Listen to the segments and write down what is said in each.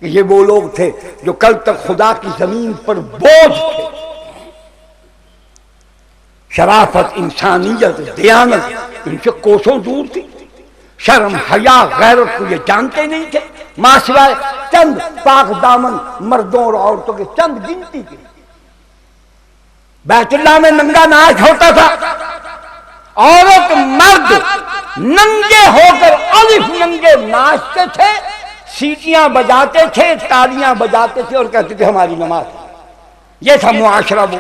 کہ یہ وہ لوگ تھے جو کل تک خدا کی زمین پر بوجھ تھے. شرافت، انسانیت، دیانت ان سے کوسوں دور تھی. شرم، حیا، غیرت کو یہ جانتے نہیں تھے، ماں سوائے چند پاک دامن مردوں اور عورتوں کے چند گنتی کے. بیت اللہ میں ننگا ناچ ہوتا تھا، عورت مرد ننگے ہو کر الف ننگے ناچتے تھے، سیٹیاں بجاتے تھے، تالیاں بجاتے تھے اور کہتے تھے ہماری نماز. یہ تھا معاشرہ وہ.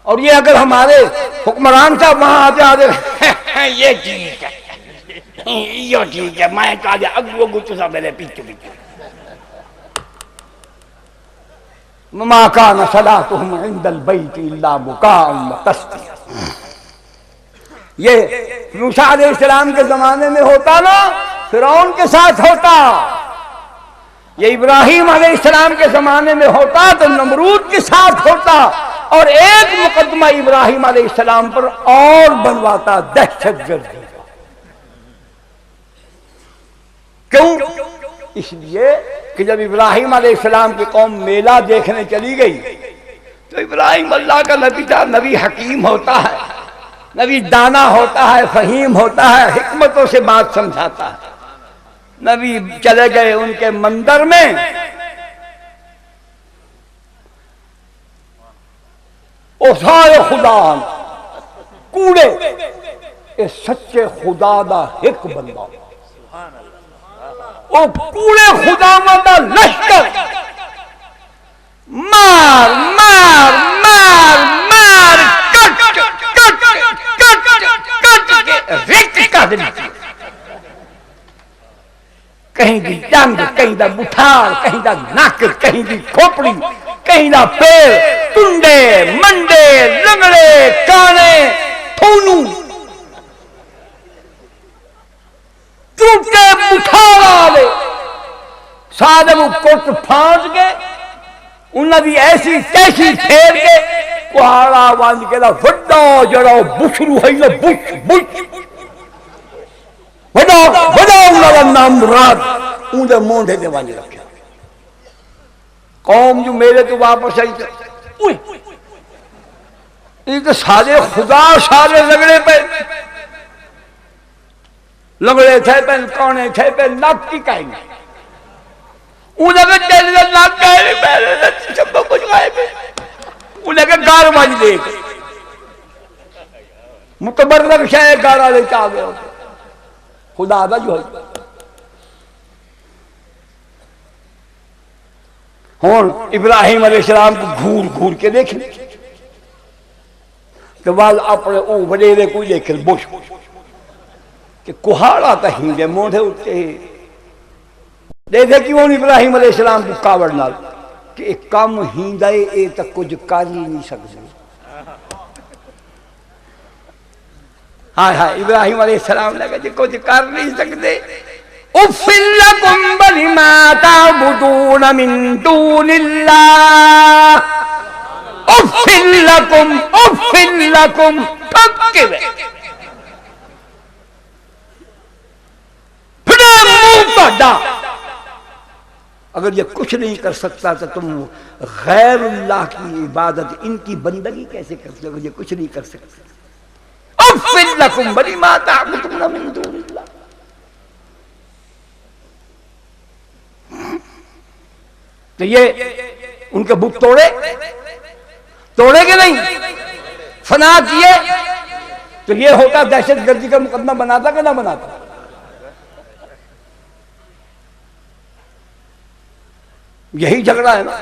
اور یہ اگر ہمارے حکمران صاحب وہاں آتے آتے یہ ٹھیک ہے، یہ ٹھیک ہے، میں کہا اگو اگو تو سب میرے پیچھے پیچھے. ما کان صلاتهم عند البیت الا بکاء وتسدیہ. یہ موسیٰ علیہ السلام کے زمانے میں ہوتا نا، فرعون کے ساتھ ہوتا. یہ ابراہیم علیہ السلام کے زمانے میں ہوتا تو نمرود کے ساتھ ہوتا. اور ایک مقدمہ ابراہیم علیہ السلام پر اور بنواتا، دہشت گردی. کیوں؟ اس لیے کہ جب ابراہیم علیہ السلام کی قوم میلہ دیکھنے چلی گئی تو ابراہیم اللہ کا نبی تھا، نبی حکیم ہوتا ہے، نبی دانا ہوتا ہے، فہیم ہوتا ہے، حکمتوں سے بات سمجھاتا ہے. نبی چلے گئے ان کے مندر میں، اوسائے خدا کوڑے اے سچے خدا دا ایک بندہ، او کوڑے خدا دا لشکر مار مار مار مار کٹ کٹ کٹ کٹ کے ریت کر دیتی. کہیں دی ٹنگ، کہیں دا بٹھار، کہیں دا ناک، کہیں دی کھوپڑی، کہیں دا پیر، ٹنڈے منڈے لنگڑے کانے تھونو ٹوٹے بٹھار آلے سادہ وہ کٹ پھانس گئے. انہاں دی ایسی تیسی پھیر کے کوہاڑا وانج کے دا وڈا جڑا بشرو ہے نا، بش بش وڈا وڈا انہاں دا نام مراد ان دے مونڈے دے وانج رکھیا. قوم جو میرے تو واپس آئی تھے، یہ تو سارے خدا سارے لگڑے پہ لگڑے تھے پہ کونے تھے پہ نک کی کہیں گے انہیں کہ تیرے دل نک کہیں پہ سب کچھ گائے پہ انہیں کہ گار بج دے گے متبرک شاید گارا لے چاہ گئے ہوتے خدا دا جو ہے. ہون ابراہیم علیہ السلام کو گھور گھور کے دیکھیں کہ وال اپنے او وڈیرے کوئی دیکھیں بوش کہ کوہاڑا تا ہندے موڑے اٹھتے ہیں. دیکھے کیوں ابراہیم علیہ السلام کو کاوڑ نال کہ ایک کام ہندے اے تک کچھ کر ہی نہیں سکتے. ہاں ہاں ابراہیم علیہ السلام لگا جی کچھ کر نہیں سکتے. اُفِّن لَكُمْ بَلِمَا تَعْبُدُونَ مِن دُونِ اللَّهِ اُفِّن لَكُمْ پھکے پھڑے منہ پڑا. اگر یہ کچھ نہیں کر سکتا تو تم غیر اللہ کی عبادت ان کی بندگی کیسے کرتے ہو؟ اگر یہ کچھ نہیں کر سکتے. اُفِّن لَكُمْ بَلِمَا تَعْبُدُونَ مِن دُونِ اللَّهِ. تو یہ ان کے بت توڑے کہ نہیں فنا کیے تو یہ ہوتا دہشت گردی کا مقدمہ بناتا کہ نہ بناتا. یہی جھگڑا ہے نا.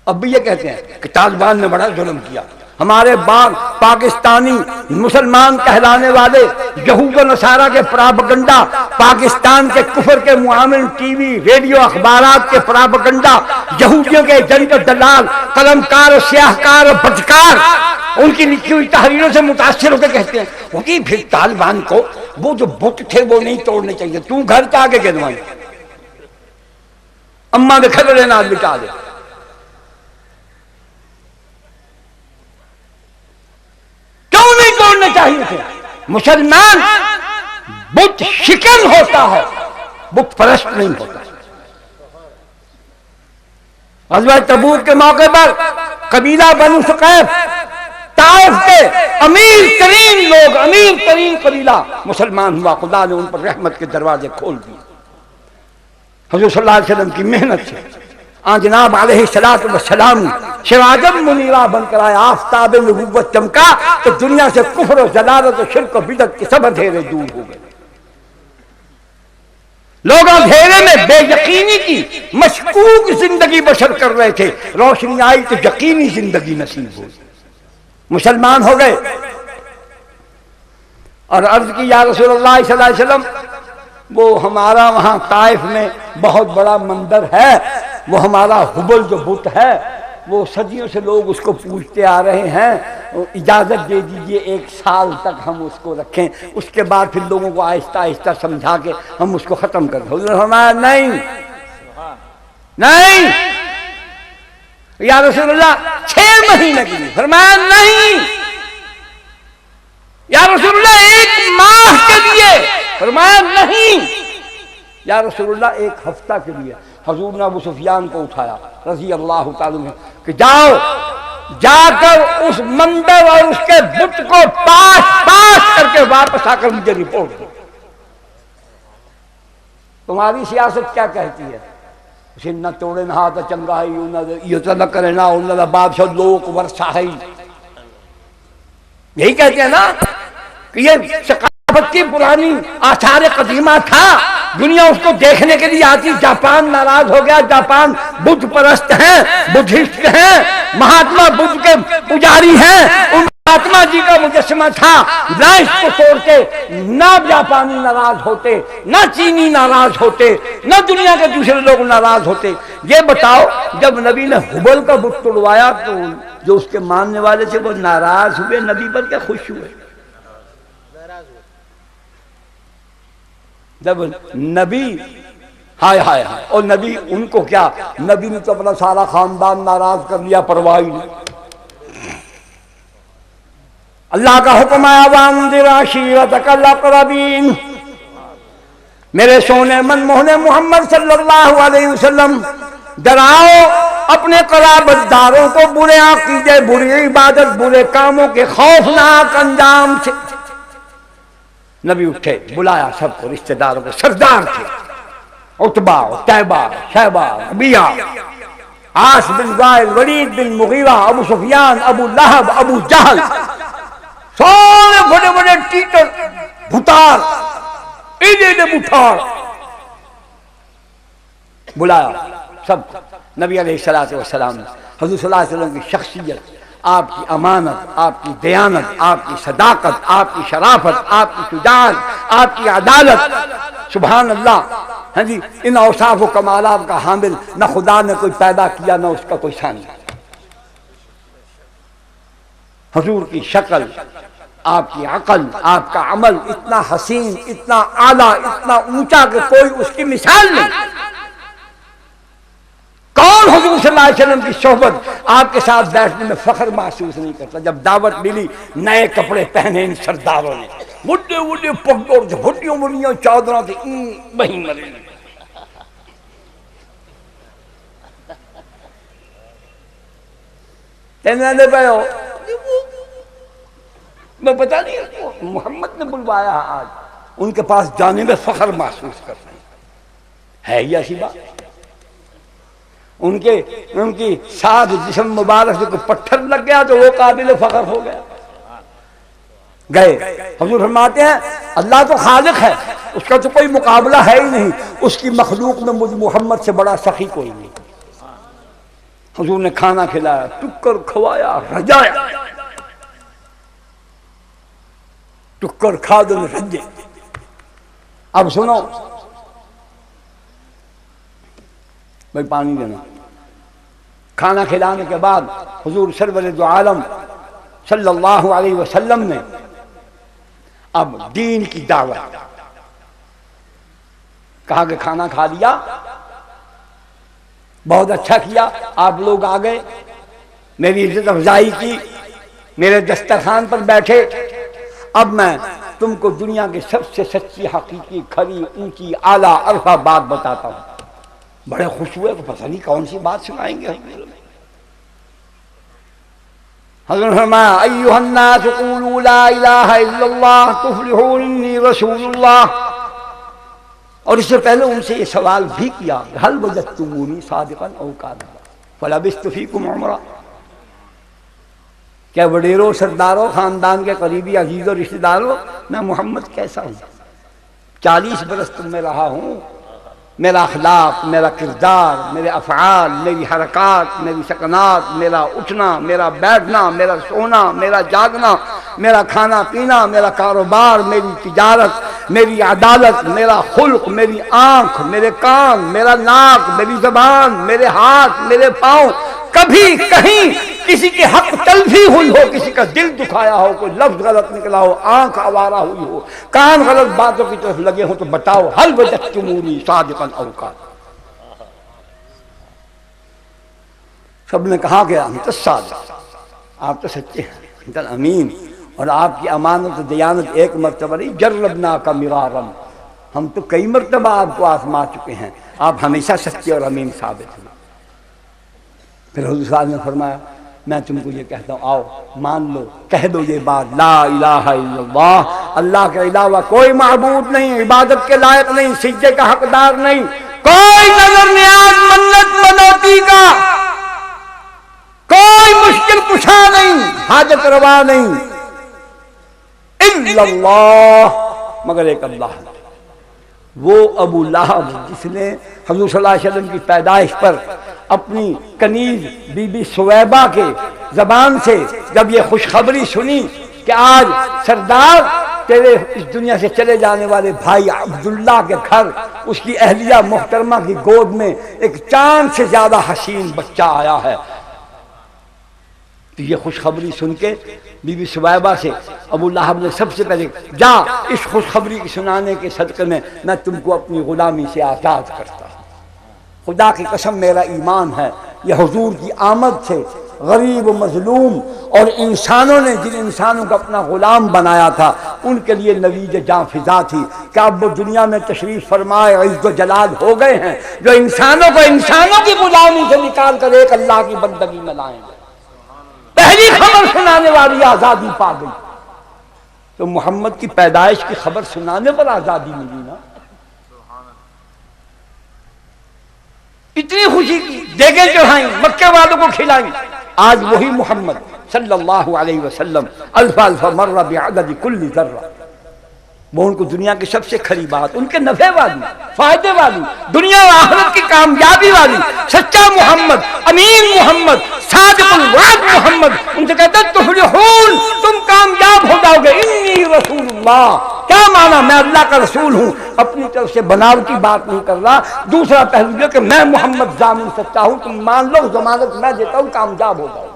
اب بھی یہ کہتے ہیں کہ طالبان نے بڑا ظلم کیا. ہمارے باغ پاکستانی مسلمان کہلانے والے یہود و نصارہ کے پراپگنڈا، پاکستان کے کفر کے معاون ٹی وی ریڈیو اخبارات کے پراپگنڈا، یہودیوں کے ایجنٹ و دلال، قلمکار و سیاہکار و بدکار ان کی لکھی ہوئی تحریروں سے متاثر ہو کے کہتے ہیں وہ کہ پھر طالبان کو وہ جو بت تھے وہ نہیں توڑنے چاہیے. تو گھر کے آگے گدوائیں اماں کے کھلڑے نال بچا دے. توڑنے چاہیے تھے. مسلمان بت شکن ہوتا ہے، بت پرست نہیں ہوتا. غزوہ تبوک کے موقع پر قبیلہ بنو ثقیف طائف کے امیر ترین لوگ، امیر ترین قبیلہ مسلمان ہوا، خدا نے ان پر رحمت کے دروازے کھول دیے حضور صلی اللہ علیہ وسلم کی محنت سے۔ جناب علیہ السلام سراجم منیرہ بن کر آئے، آفتاب نبوت چمکا تو دنیا سے کفر و ضلالت و شرک و بدعت کے سب اندھیرے دور ہو گئے۔ لوگ اندھیرے میں بے یقینی کی مشکوک زندگی بسر کر رہے تھے، روشنی آئی تو یقینی زندگی نصیب ہوئی، مسلمان ہو گئے۔ اور عرض کی یا رسول اللہ صلی اللہ علیہ وسلم، وہ ہمارا وہاں طائف میں بہت بڑا مندر ہے، وہ ہمارا حبل جو بت ہے، وہ صدیوں سے لوگ اس کو پوجتے آ رہے ہیں، اجازت دے دیجئے 1 سال تک ہم اس کو رکھیں، اس کے بعد پھر لوگوں کو آہستہ آہستہ سمجھا کے ہم اس کو ختم کر دیں۔ حضور نے فرمایا نہیں نہیں یا رسول اللہ 6 مہینے کے لیے، فرمایا نہیں یا رسول اللہ 1 ماہ کے لیے، فرمایا نہیں یا رسول اللہ 1 ہفتہ کے لیے۔ حضور نے ابو سفیان کو اٹھایا رضی اللہ تعالیٰ عنہ کہ جاؤ جا کر اس مندر اور اس کے بت کو پاش کر کے واپس آ کر مجھے رپورٹ دو، تمہاری سیاست کیا کہتی ہے؟ اسے نہ توڑے نہ ہاتھ چنگا ہے، یہ تو نہ کرے نہ انہوں بادشاہ لوک ورثہ ہے، یہی کہتے ہیں نا کہ یہ ثقافت کی پرانی آثار قدیمہ تھا، دنیا اس کو دیکھنے کے لیے آتی۔ جاپان ناراض ہو گیا، جاپان بدھ پرست ہیں، بدھسٹ ہیں، مہاتما بدھ کے پجاری ہیں، ان مہاتما جی کا مجسمہ تھا، نہ اس کو توڑ کے نہ جاپانی ناراض ہوتے، نہ چینی ناراض ہوتے، نہ دنیا کے دوسرے لوگ ناراض ہوتے۔ یہ بتاؤ جب نبی نے حبل کا بت توڑوایا تو جو اس کے ماننے والے تھے وہ ناراض ہوئے نبی پر کے خوش ہوئے؟ جب نبی ہائے ہائے ہائے، اور نبی ان کو کیا، نبی نے تو اپنا سارا خاندان ناراض کر لیا، پرواہ ہی نہیں۔ اللہ کا حکم آیا وانذر عشیرتک الاقربین، میرے سونے من موہنے محمد صلی اللہ علیہ وسلم ڈراؤ اپنے قرابت داروں کو برے عقیدے، بری عبادت، برے کاموں کے خوفناک انجام سے۔ نبی اٹھے، بلایا سب کو، رشتہ داروں کو، سردار تھے، عتبہ، طیبہ، شیبہ، ربیعہ، عاص بن وائل، ولید بن مغیرہ، ابو سفیان، ابو لہب، ابو جہل، سارے بڑے بڑے ٹیٹر، بھتار، ایڈے بھتار، بلایا سب کو۔ نبی علیہ السلام نے حضور صلی اللہ علیہ وسلم کی شخصیت، آپ کی امانت، آپ کی دیانت، آپ کی صداقت، آپ کی شرافت، آپ کی شجاعت، آپ کی عدالت، سبحان اللہ، ہاں جی، ان اوصاف و کمالات کا حامل نہ خدا نے کوئی پیدا کیا نہ اس کا کوئی ثانی۔ حضور کی شکل، آپ کی عقل، آپ کا عمل اتنا حسین، اتنا اعلیٰ، اتنا اونچا کہ کوئی اس کی مثال نہیں۔ کون حضور صلی اللہ علیہ وسلم کی صحبت آپ کے ساتھ بیٹھنے میں فخر محسوس نہیں کرتا؟ جب دعوت ملی، نئے کپڑے پہنے ان سرداروں نے، بڑے بڑے پگڑ، بھٹیوں بڑیاں چادراں تھیں، وہیں مرے۔ کہنے پہ ہو میں پتا نہیں، محمد نے بلوایا آج، ان کے پاس جانے میں فخر محسوس کر رہے ہیں، ہے یہ ایسی بات؟ ان کی ساتھ جسم مبارک سے کوئی پتھر لگ گیا تو وہ قابل فخر ہو گیا۔ گئے حضور فرماتے ہیں اللہ تو خالق ہے، اس کا تو کوئی مقابلہ ہے ہی نہیں، اس کی مخلوق میں مجھ محمد سے بڑا سخی کوئی نہیں۔ حضور نے کھانا کھلایا، ٹکر کھوایا، رجایا، ٹکر کھا دو رجے۔ اب سنو بھائی، پانی دینا۔ کھانا کھلانے کے بعد حضور سرور دو عالم صلی اللہ علیہ وسلم نے اب دین کی دعوت، کہا کہ کھانا کھا لیا، بہت اچھا کیا، آپ لوگ آ گئے، میری عزت افزائی کی، میرے دسترخوان پر بیٹھے، اب میں تم کو دنیا کی سب سے سچی، حقیقی، کھری، اونچی، اعلیٰ، عرفہ بات بتاتا ہوں۔ بڑے خوش ہوئے کہ پتہ نہیں کون سی بات سنائیں گے. حضرت نے فرمایا ایھا الناس قولوا لا الہ الا اللہ تفلحوا انی رسول اللہ. اور اس سے پہلے ان سے یہ سوال بھی کیا هل وجدتمونی صادقا او کاذبا فلبثت فیکم عمرا. کیا وڈیروں، سرداروں، خاندان کے قریبی عزیزوں، رشتہ داروں، میں محمد کیسا ہوں؟ 40 برس تم میں رہا ہوں. میرا اخلاق، میرا کردار، میرے افعال، میری حرکات، میری سکنات، میرا اٹھنا، میرا بیٹھنا، میرا سونا، میرا جاگنا، میرا کھانا پینا، میرا کاروبار، میری تجارت، میری عدالت، میرا خلق، میری آنکھ، میرے کان، میرا ناک، میری زبان، میرے ہاتھ، میرے پاؤں، کبھی کہیں کسی کے حق تلفی ہوئی ہو، کسی کا دل دکھایا ہو، کوئی لفظ غلط نکلا ہو، آنکھ آوارہ ہوئی ہو، کان غلط باتوں کی طرف لگے ہوں، تو بتاؤ هل وجدتمونی صادقا او کاذبا. سب نے کہا کہ انت الصادق، آپ تو سچے ہیں، انت الامین، اور آپ کی امانت و دیانت ایک مرتبہ نہیں، جربناک مرارا، ہم تو کئی مرتبہ آپ کو آزما چکے ہیں، آپ ہمیشہ سچے اور امین ثابت ہوئے. پھر حضور صاحب نے فرمایا میں تم کو یہ کہتا ہوں، آؤ مان لو، کہہ دو یہ بات، لا الہ الا اللہ، اللہ کے علاوہ کوئی معبود نہیں، عبادت کے لائق نہیں، سجدے کا حقدار نہیں، کوئی نظر نیاز منت منوتی کا، کوئی مشکل کشا نہیں، حاجت روا نہیں، الا اللہ، مگر ایک اللہ. وہ ابو لہب جس نے حضور صلی اللہ علیہ وسلم کی پیدائش پر اپنی کنیز بی بی سویبہ کے زبان سے جب یہ خوشخبری سنی کہ آج سردار تیرے اس دنیا سے چلے جانے والے بھائی عبداللہ کے گھر اس کی اہلیہ محترمہ کی گود میں ایک چاند سے زیادہ حسین بچہ آیا ہے، تو یہ خوشخبری سن کے بی بی سویبہ سے ابو لہب نے سب سے پہلے جا اس خوشخبری کی سنانے کے صدقے میں تم کو اپنی غلامی سے آزاد کرتا ہوں. خدا کی قسم میرا ایمان ہے یہ حضور کی آمد سے غریب و مظلوم اور انسانوں نے جن انسانوں کو اپنا غلام بنایا تھا ان کے لیے نوید جاں فضا تھی کہ اب وہ دنیا میں تشریف فرمائے عز و جلال ہو گئے ہیں جو انسانوں کو انسانوں کی غلامی سے نکال کر ایک اللہ کی بندگی میں لائیں گے. پہلی خبر سنانے والی آزادی پا گئی، تو محمد کی پیدائش کی خبر سنانے پر آزادی ملی نا. اتنی خوشی کی، دیگیں چڑھائیں، مکے والوں کو کھلائیں. آج وہی محمد صلی اللہ علیہ وسلم الف الف مرہ بعدد کل ذرہ، وہ ان کو دنیا کی سب سے کھری بات، ان کے نفع والی، فائدے والی، دنیا و آخرت کی کامیابی والی، سچا محمد، امین محمد، صادق الوعد محمد، ان سے کہتے ہیں تفلحون، تم کامیاب ہو جاؤ گے. انی رسول اللہ، کیا مانا؟ میں اللہ کا رسول ہوں، اپنی طرف سے بناوٹی بات نہیں کر رہا. دوسرا پہلو یہ کہ میں محمد ضامن سچا ہوں، تم مان لو، ضمانت میں دیتا ہوں، کامیاب ہو جاؤ.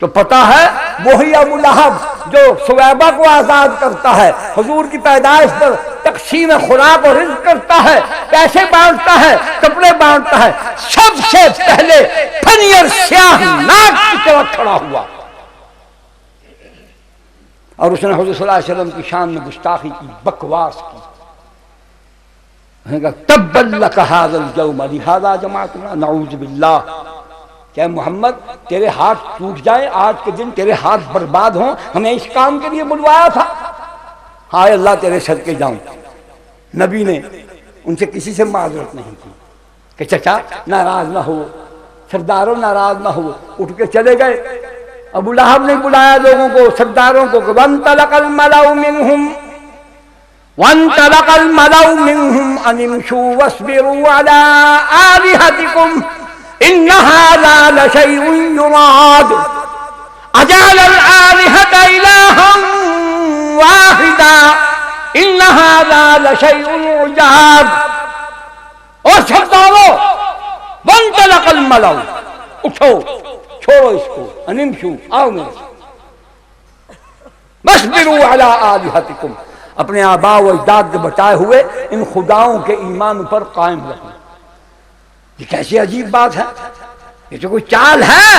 تو پتہ ہے وہی ابو لہب جو سویبہ کو آزاد کرتا ہے، حضور کی پیدائش پر تقسیم خوراک اور رزق کرتا ہے، پیسے بانٹتا ہے، کپڑے بانٹتا ہے، سب سے پہلے پھنیر سیاہ ناک کی طرف کھڑا ہوا اور اس نے حضور صلی اللہ علیہ وسلم کی شان میں گستاخی کی، بکواس کی. تبا لک ھذا اليوم لھذا جمعتنا، نعوذ باللہ. کیا محمد تیرے ہاتھ ٹوٹ جائیں، آج کے دن تیرے ہاتھ برباد ہوں، ہمیں اس کام کے لیے بلوایا تھا؟ ہائے اللہ تیرے صدقے جاؤں. نبی نے ان سے کسی سے معذرت نہیں کی کہ چچا ناراض نہ ہو، سرداروں ناراض نہ ہو. اٹھ کے چلے گئے. ابو لہب نے بلایا لوگوں کو، سرداروں کو، وانطلق الملأ منهم وانطلق الملأ منهم ان امشوا واصبروا على آلهتكم ان هذا لشيء يراد اجعل الآلهة إلها واحدا ان هذا لشيء عجاب. اور سرداروں، وانطلق الملأ، اٹھو، چھوڑو اس کو، انمشو، آؤ میرے ساتھ، واصبروا علی آلہتکم، اپنے آباء و اجداد کے بچائے ہوئے ان خداؤں کے ایمان پر قائم رہنا. یہ کیسی عجیب بات ہے، یہ تو کوئی چال ہے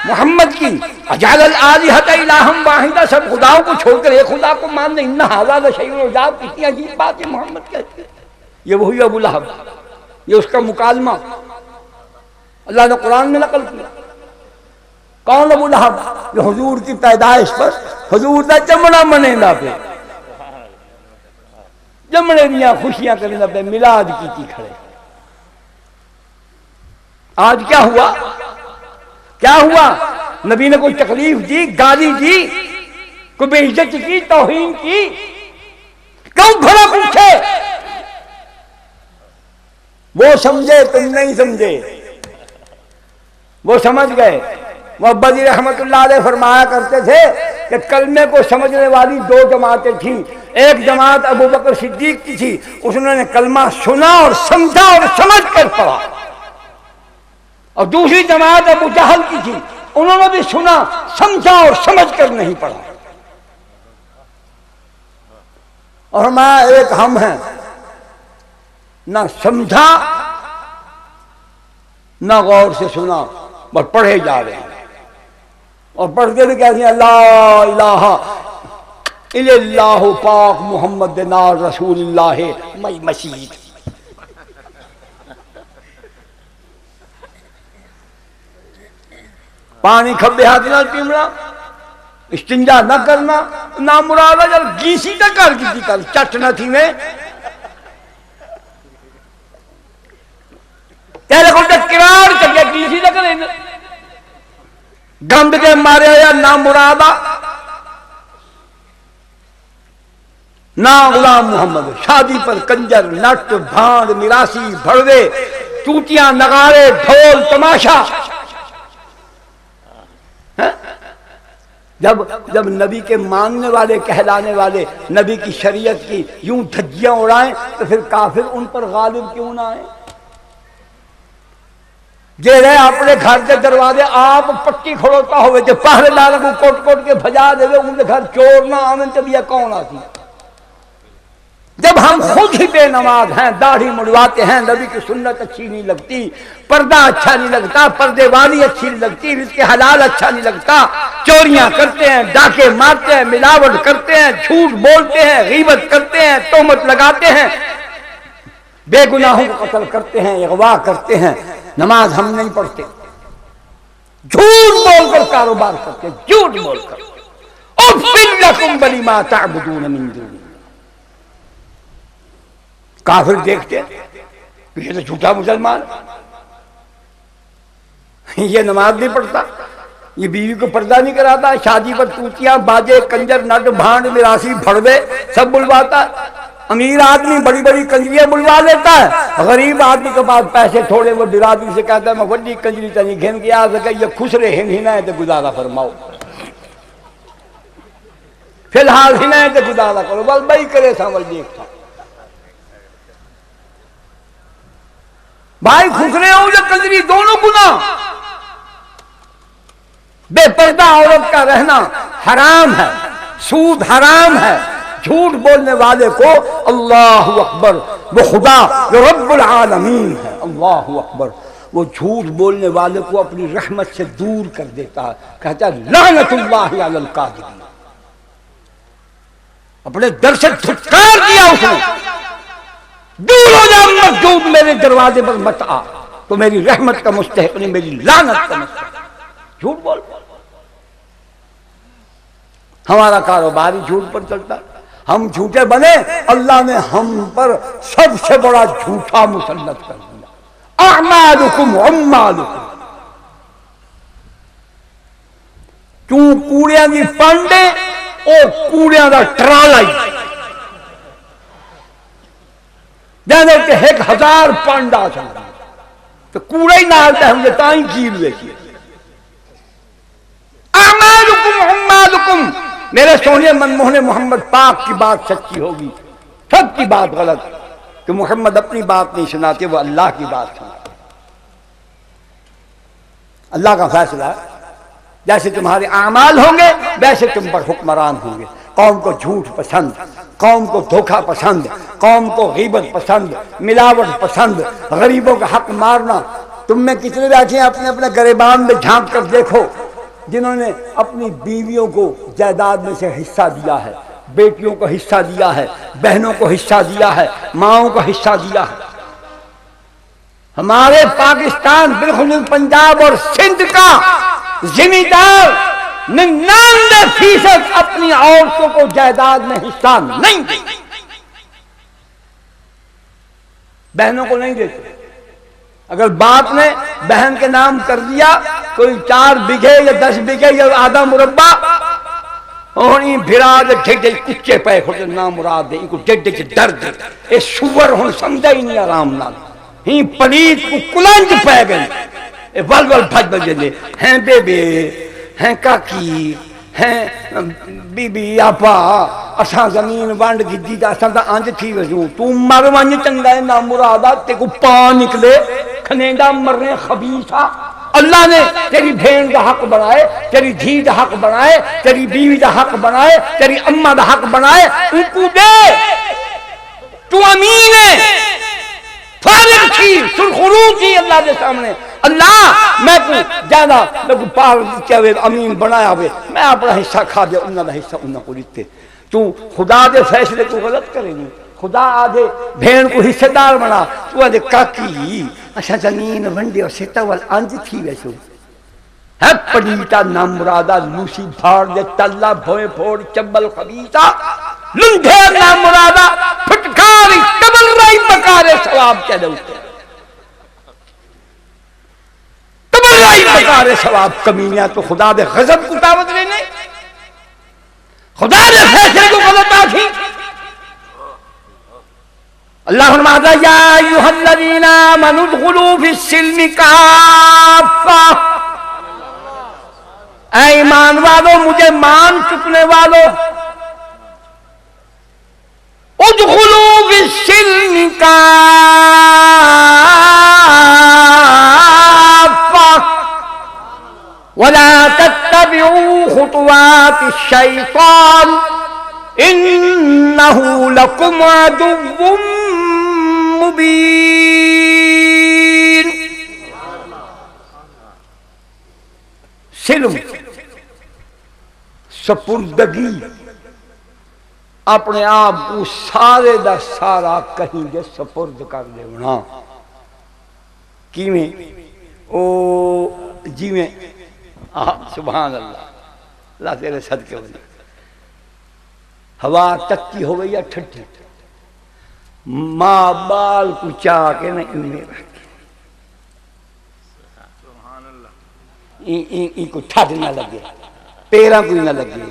محمد کی. اجعل الآلہۃ الہا واحدا، سب خداؤں کو چھوڑ کر ایک خدا کو ماننا، ان ھذا لشیء عجاب، کتنی عجیب بات ہے محمد کہتے ہیں. یہ وہی ابو لہب، یہ اس کا مکالمہ اللہ نے قرآن میں نقل کیا۔ کون ابو لہب؟ جو حضور کی پیدائش پر حضور دا جمنا منینا پہ، جمنے دیا خوشیاں کرنا پہ میلاد کی تھی کھڑے۔ آج کیا ہوا؟ کیا ہوا؟ نبی نے کوئی تکلیف دی، گالی دی، کوئی بے عزت کی، توہین کی؟ کیوں بھلا پوچھے؟ وہ سمجھے، تم نہیں سمجھے، وہ سمجھ گئے۔ محبت علی رحمت اللہ علیہ فرمایا کرتے تھے کہ کلمے کو سمجھنے والی دو جماعتیں تھیں۔ ایک جماعت ابو بکر صدیق کی تھی، اس نے کلمہ سنا اور سمجھا اور سمجھ کر پڑھا، اور دوسری جماعت ابو جہل کی تھی، انہوں نے بھی سنا، سمجھا اور سمجھ کر نہیں پڑھا۔ اور ہمارا ایک ہم ہیں، نہ سمجھا نہ غور سے سنا، بس پڑھے جا رہے ہیں، اور پڑھتے بھی کہتے ہیں اللہ الہ الا اللہ پاک محمد نار رسول اللہ میں مسیح۔ پانی کھبے ہاتھ نہ پیمنا، استنجا نہ کرنا، نہ مراد جب گیسی نہ کر کی کل چٹ نہ تھی میں تیرے کو کرار کر کے گیسی نہ کریں گند کے مارے یا نہ مرادہ نہ غلام محمد۔ شادی پر کنجر، نٹ، بھانڈ، میراسی، بھڑوے، چوٹیاں، نغارے، ڈھول، تماشا۔ جب نبی کے ماننے والے کہلانے والے نبی کی شریعت کی یوں دھجیاں اڑائیں تو پھر کافر ان پر غالب کیوں نہ آئے؟ جے رہے اپنے گھر کے دروازے آپ پٹی کھڑوتا ہوئے جو پہرے دار کو کوٹ کوٹ کے بھجا دے ان کے گھر چور نہ آمن تب یہ کون آتی؟ جب ہم خود ہی بے نماز ہیں، داڑھی مڑواتے ہیں، نبی کی سنت اچھی نہیں لگتی، پردہ اچھا نہیں لگتا، پردے والی اچھی نہیں لگتی، رزق حلال اچھا نہیں لگتا، چوریاں کرتے ہیں، ڈاکے مارتے ہیں، ملاوٹ کرتے ہیں، جھوٹ بولتے ہیں، غیبت کرتے ہیں، تہمت لگاتے ہیں، بے گناہوں کو قتل کرتے ہیں، اغوا کرتے ہیں، نماز ہم نہیں پڑھتے، جھوٹ بول کر کاروبار کرتے، جھوٹ بول کر اُفِّ لَكُمْ وَلِمَا تَعْبُدُونَ مِن دُونِ اللَّهِ۔ کافر دیکھتے یہ تو جھوٹا مسلمان، یہ نماز نہیں پڑھتا، یہ بیوی کو پردہ نہیں کراتا، شادی پر توتیاں، باجے، کنجر، نٹ، بھانڈ، میراسی، بھڑوے سب بلواتا ہے، امیر آدمی بڑی بڑی کنجریاں بلوا لیتا ہے، غریب آدمی کے پاس پیسے تھوڑے وہ برادری سے کہتا ہے میں بڑی کنجری تنی گھن کے آ سکے یہ خسرے ہن ہے تو گزارا فرماؤ، فی الحال ہن ہے تو گزارا کرو، بس بھائی کرے سامل دیکھتا بھائی خسرے ہو یا کنجری دونوں گناہ۔ بے پردہ عورت کا رہنا حرام ہے، سود حرام ہے، جھوٹ بولنے والے کو اللہ اکبر وہ خدا جو رب العالمین ہے، اللہ اکبر وہ جھوٹ بولنے والے کو اپنی رحمت سے دور کر دیتا ہے، کہتا ہے لعنت اللہ علی الکاذبین، اپنے در سے دھتکار دیا اس نے، دور ہو جا مردود میرے دروازے پر مت آ، تو میری رحمت کا مستحق نہیں میری لعنت کا مستحق۔ جھوٹ بول، ہمارا کاروبار ہی جھوٹ پر چلتا، ہم جھوٹے بنے، اللہ نے ہم پر سب سے بڑا جھوٹا مسلط کر دیا، اعمالکم عمالکم، کیوں کوڑیاں دی پانڈے اور کوڑیاں دا ٹرالا ہی جانے کہ 1000 پانڈا چاہتا تو کوڑا ہی نہ آتا ہے مجھے تائیں کیل ہوئے کی اعمالکم عمالکم۔ میرے سونے منموہن محمد پاک کی بات سچی ہوگی، سب کی بات غلط، کہ محمد اپنی بات نہیں سناتے، وہ اللہ کی بات سناتے۔ اللہ کا فیصلہ ہے، جیسے تمہارے اعمال ہوں گے ویسے تم پر حکمران ہوں گے۔ قوم کو جھوٹ پسند، قوم کو دھوکہ پسند، قوم کو غیبت پسند، ملاوٹ پسند، غریبوں کا حق مارنا۔ تم میں کتنے بیٹھے ہیں اپنے اپنے گریبان میں جھانک کر دیکھو جنہوں نے اپنی بیویوں کو جائیداد میں سے حصہ دیا ہے، بیٹیوں کو حصہ دیا ہے، بہنوں کو حصہ دیا ہے، ماؤں کو حصہ دیا ہے۔ ہمارے پاکستان بالخصوص پنجاب اور سندھ کا ذمہ دار 99% اپنی عورتوں کو جائیداد میں حصہ نہیں دیتے، بہنوں کو نہیں دیتے۔ اگر باپ نے بہن کے نام کر دیا کوئی 4 بیگھے یا 10 بیگھے یا آدھا مربع، اور این بھرا دے ڈھگ ڈھگ کچے پے کھڑے نام مراد دے، ان کو ڈھگ ڈھگ درد اے سور ہن سمجھا ہی نہیں آرام نال، ہی پلیت کو کلنج پہ گئے، اے ول ول بھج بجے دے ہیں بے بے ہیں کاکی ہیں بی بی آپا اساں زمین وانڈ گدی دا اساں دا انج تھی وجوں تو مر ونج چنگا ہے نام مرادا تے کو پا نکلے کھنیندا مرنے خبیثا۔ اللہ نے تیری بھین دا حق بنائے، تیری دھی دا حق بنائے، تیری بیوی دا حق بنائے، تیری اماں دا حق بنائے، ان کو دے۔ تو امین ہے، فارغ تھی، سرخرو تھی اللہ کے سامنے۔ اللہ میں کو جانا میں کو پار چاہے امین بنایا ہوئے، میں اپنا حصہ کھا دیا، انہوں دا حصہ انہوں کو دیتے۔ تو خدا دے فیصلے کو غلط کریں گے، خدا آدھے بھین کو حصہ دار بنا، تو آدھے کاکی اچھا زمین ونڈے اور سیتا وال انج تھی ویسو ہے پڑیتا نام مرادہ لوسی بھاڑ دے تلہ بھوئے پھوڑ چبل خبیثہ لنڈے نام مرادہ پھٹکاری تبل رائی پکارے ثواب چلے ہوتے تبل رائی پکارے ثواب کمینیاں تو خدا دے غضب کو دعوت لینے، خدا دے فیصلے کو غلط آتھی۔ اللہ فرماتا یا ایھا الذین آمنوا ادخلوا فی السلم کافہ، اے ایمان والو مجھے مان چکنے والو، ادخلوا فی السلم کافہ ولا تتبعوا خطوات الشیطان انہ لکم عدو مبین۔ سلم سپردگی، اپنے آپ کو سارے دا سارا کہیں دے سپرد کر دے ہونا، کیویں او جیویں سبحان اللہ، اللہ تیرے صدقے ہونے، ہوا تکی ہو گئی یا ٹھٹھی، ماں بال کو چاہ کے نہ انہیں رکھ این کو ٹھٹ نہ لگے، پیراں کوئی نہ لگے،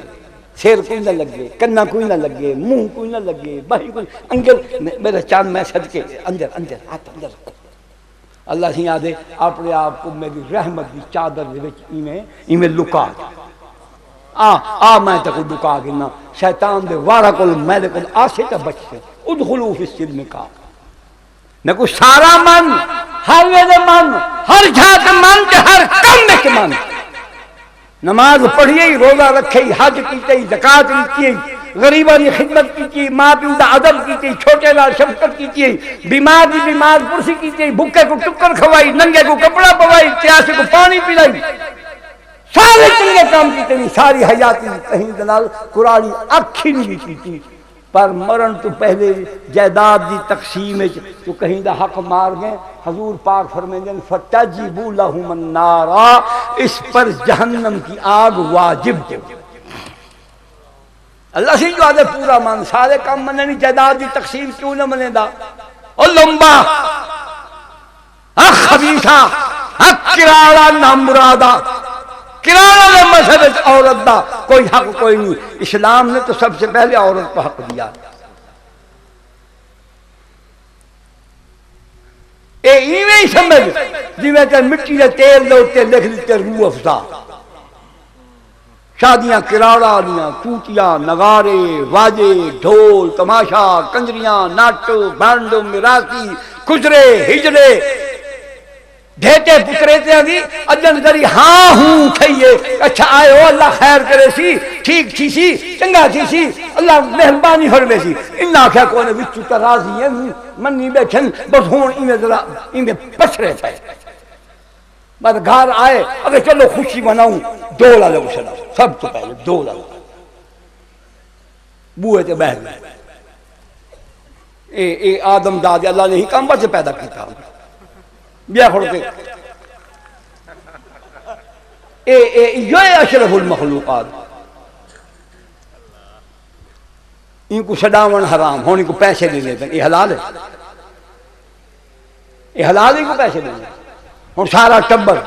سیر کوئی نہ لگے، کنہ کوئی نہ لگے، منہ کوئی نہ لگے، باہی کوئی انگل میرا چاند میں صدقے اندر اندر ہاتھ اندر رکھو۔ اللہ سے یادے اپنے آپ کو میری رحمت دی چادر دے وچ ایویں لکا دے، میں تے کو لکا گنا، شیطان دے وارا کول میرے کول آسے تے بچے۔ ادخلوا فی السلم کافہ، میں کو سارا من، ہر ویلے من، ہر جھات من تے ہر کم وچ من، نماز پڑھیے، روزہ رکھے، حج کیتے، زکات دیتی، غریباں دی خدمت کیتی، ماں پیو دا ادب کیتی، چھوٹے نال شفقت کیتی، بیمار دی بیمار پرسی کیتی، بھوکے کو ٹکر کھوائی، ننگے کو کپڑا پوائی، پیاسے کو پانی پلائی، سارے چنگے کام کیتے نہیں، ساری حیاتی کہیں دلال قرآنی اکھی نہیں کیتی، پر مرن تو پہلے جائیداد دی تقسیم تو کہیں دا حق مار گئے۔ حضور پاک فرمائیں فتجب لہم النار، اس پر جہنم کی آگ واجب دے۔ اللہ سے جو آدھے پورا مان، سارے کام منے نہیں، جائیداد دی تقسیم کیوں نہ منے دا؟ او لمبا خبیثہ کراڑا نامرادہ، کرانہ دے مذہب عورت دا کوئی حق کوئی نہیں، اسلام نے تو سب سے پہلے عورت کو حق دیا۔ اے ایویں سمجھ جویں کہ مٹی دے تیل دے اوتے لکھ دیتے روح افزا، شادیاں کراڑا دیاں، کوٹیاں، نغارے، واجے، ڈھول، تماشا، کنجریاں، ناٹو، بانڈو، میراثی، کجرے، ہجرے، ڈھیٹے پترے تے دی اجن دری ہاں ہوں کھئیے، اچھا آئے ہو اللہ خیر کرے سی، ٹھیک تھی سی، چنگا تھی سی، اللہ مہربانی ہوئے سی، انہا کیا کونے وچو تا راضی ہیں منی بیٹھن بس ہون ایمیں ذرا ایمیں پچھرے تھے، بعد گھر آئے اگر چلو خوشی مناؤں، دولا لگو سنا، سب تو پہلے دولا لگو، بوئے تے بہ گئے اے آدم داد اللہ نے ہی کام بچے پیدا کیتا بیا کھڑتے یہ اشرف المخلوقات ان کو چھڈاون حرام ہونی کو پیسے دینے پہ یہ حلال ہے یہ حلال ہے کو پیسے دینے ہوں سارا ٹبر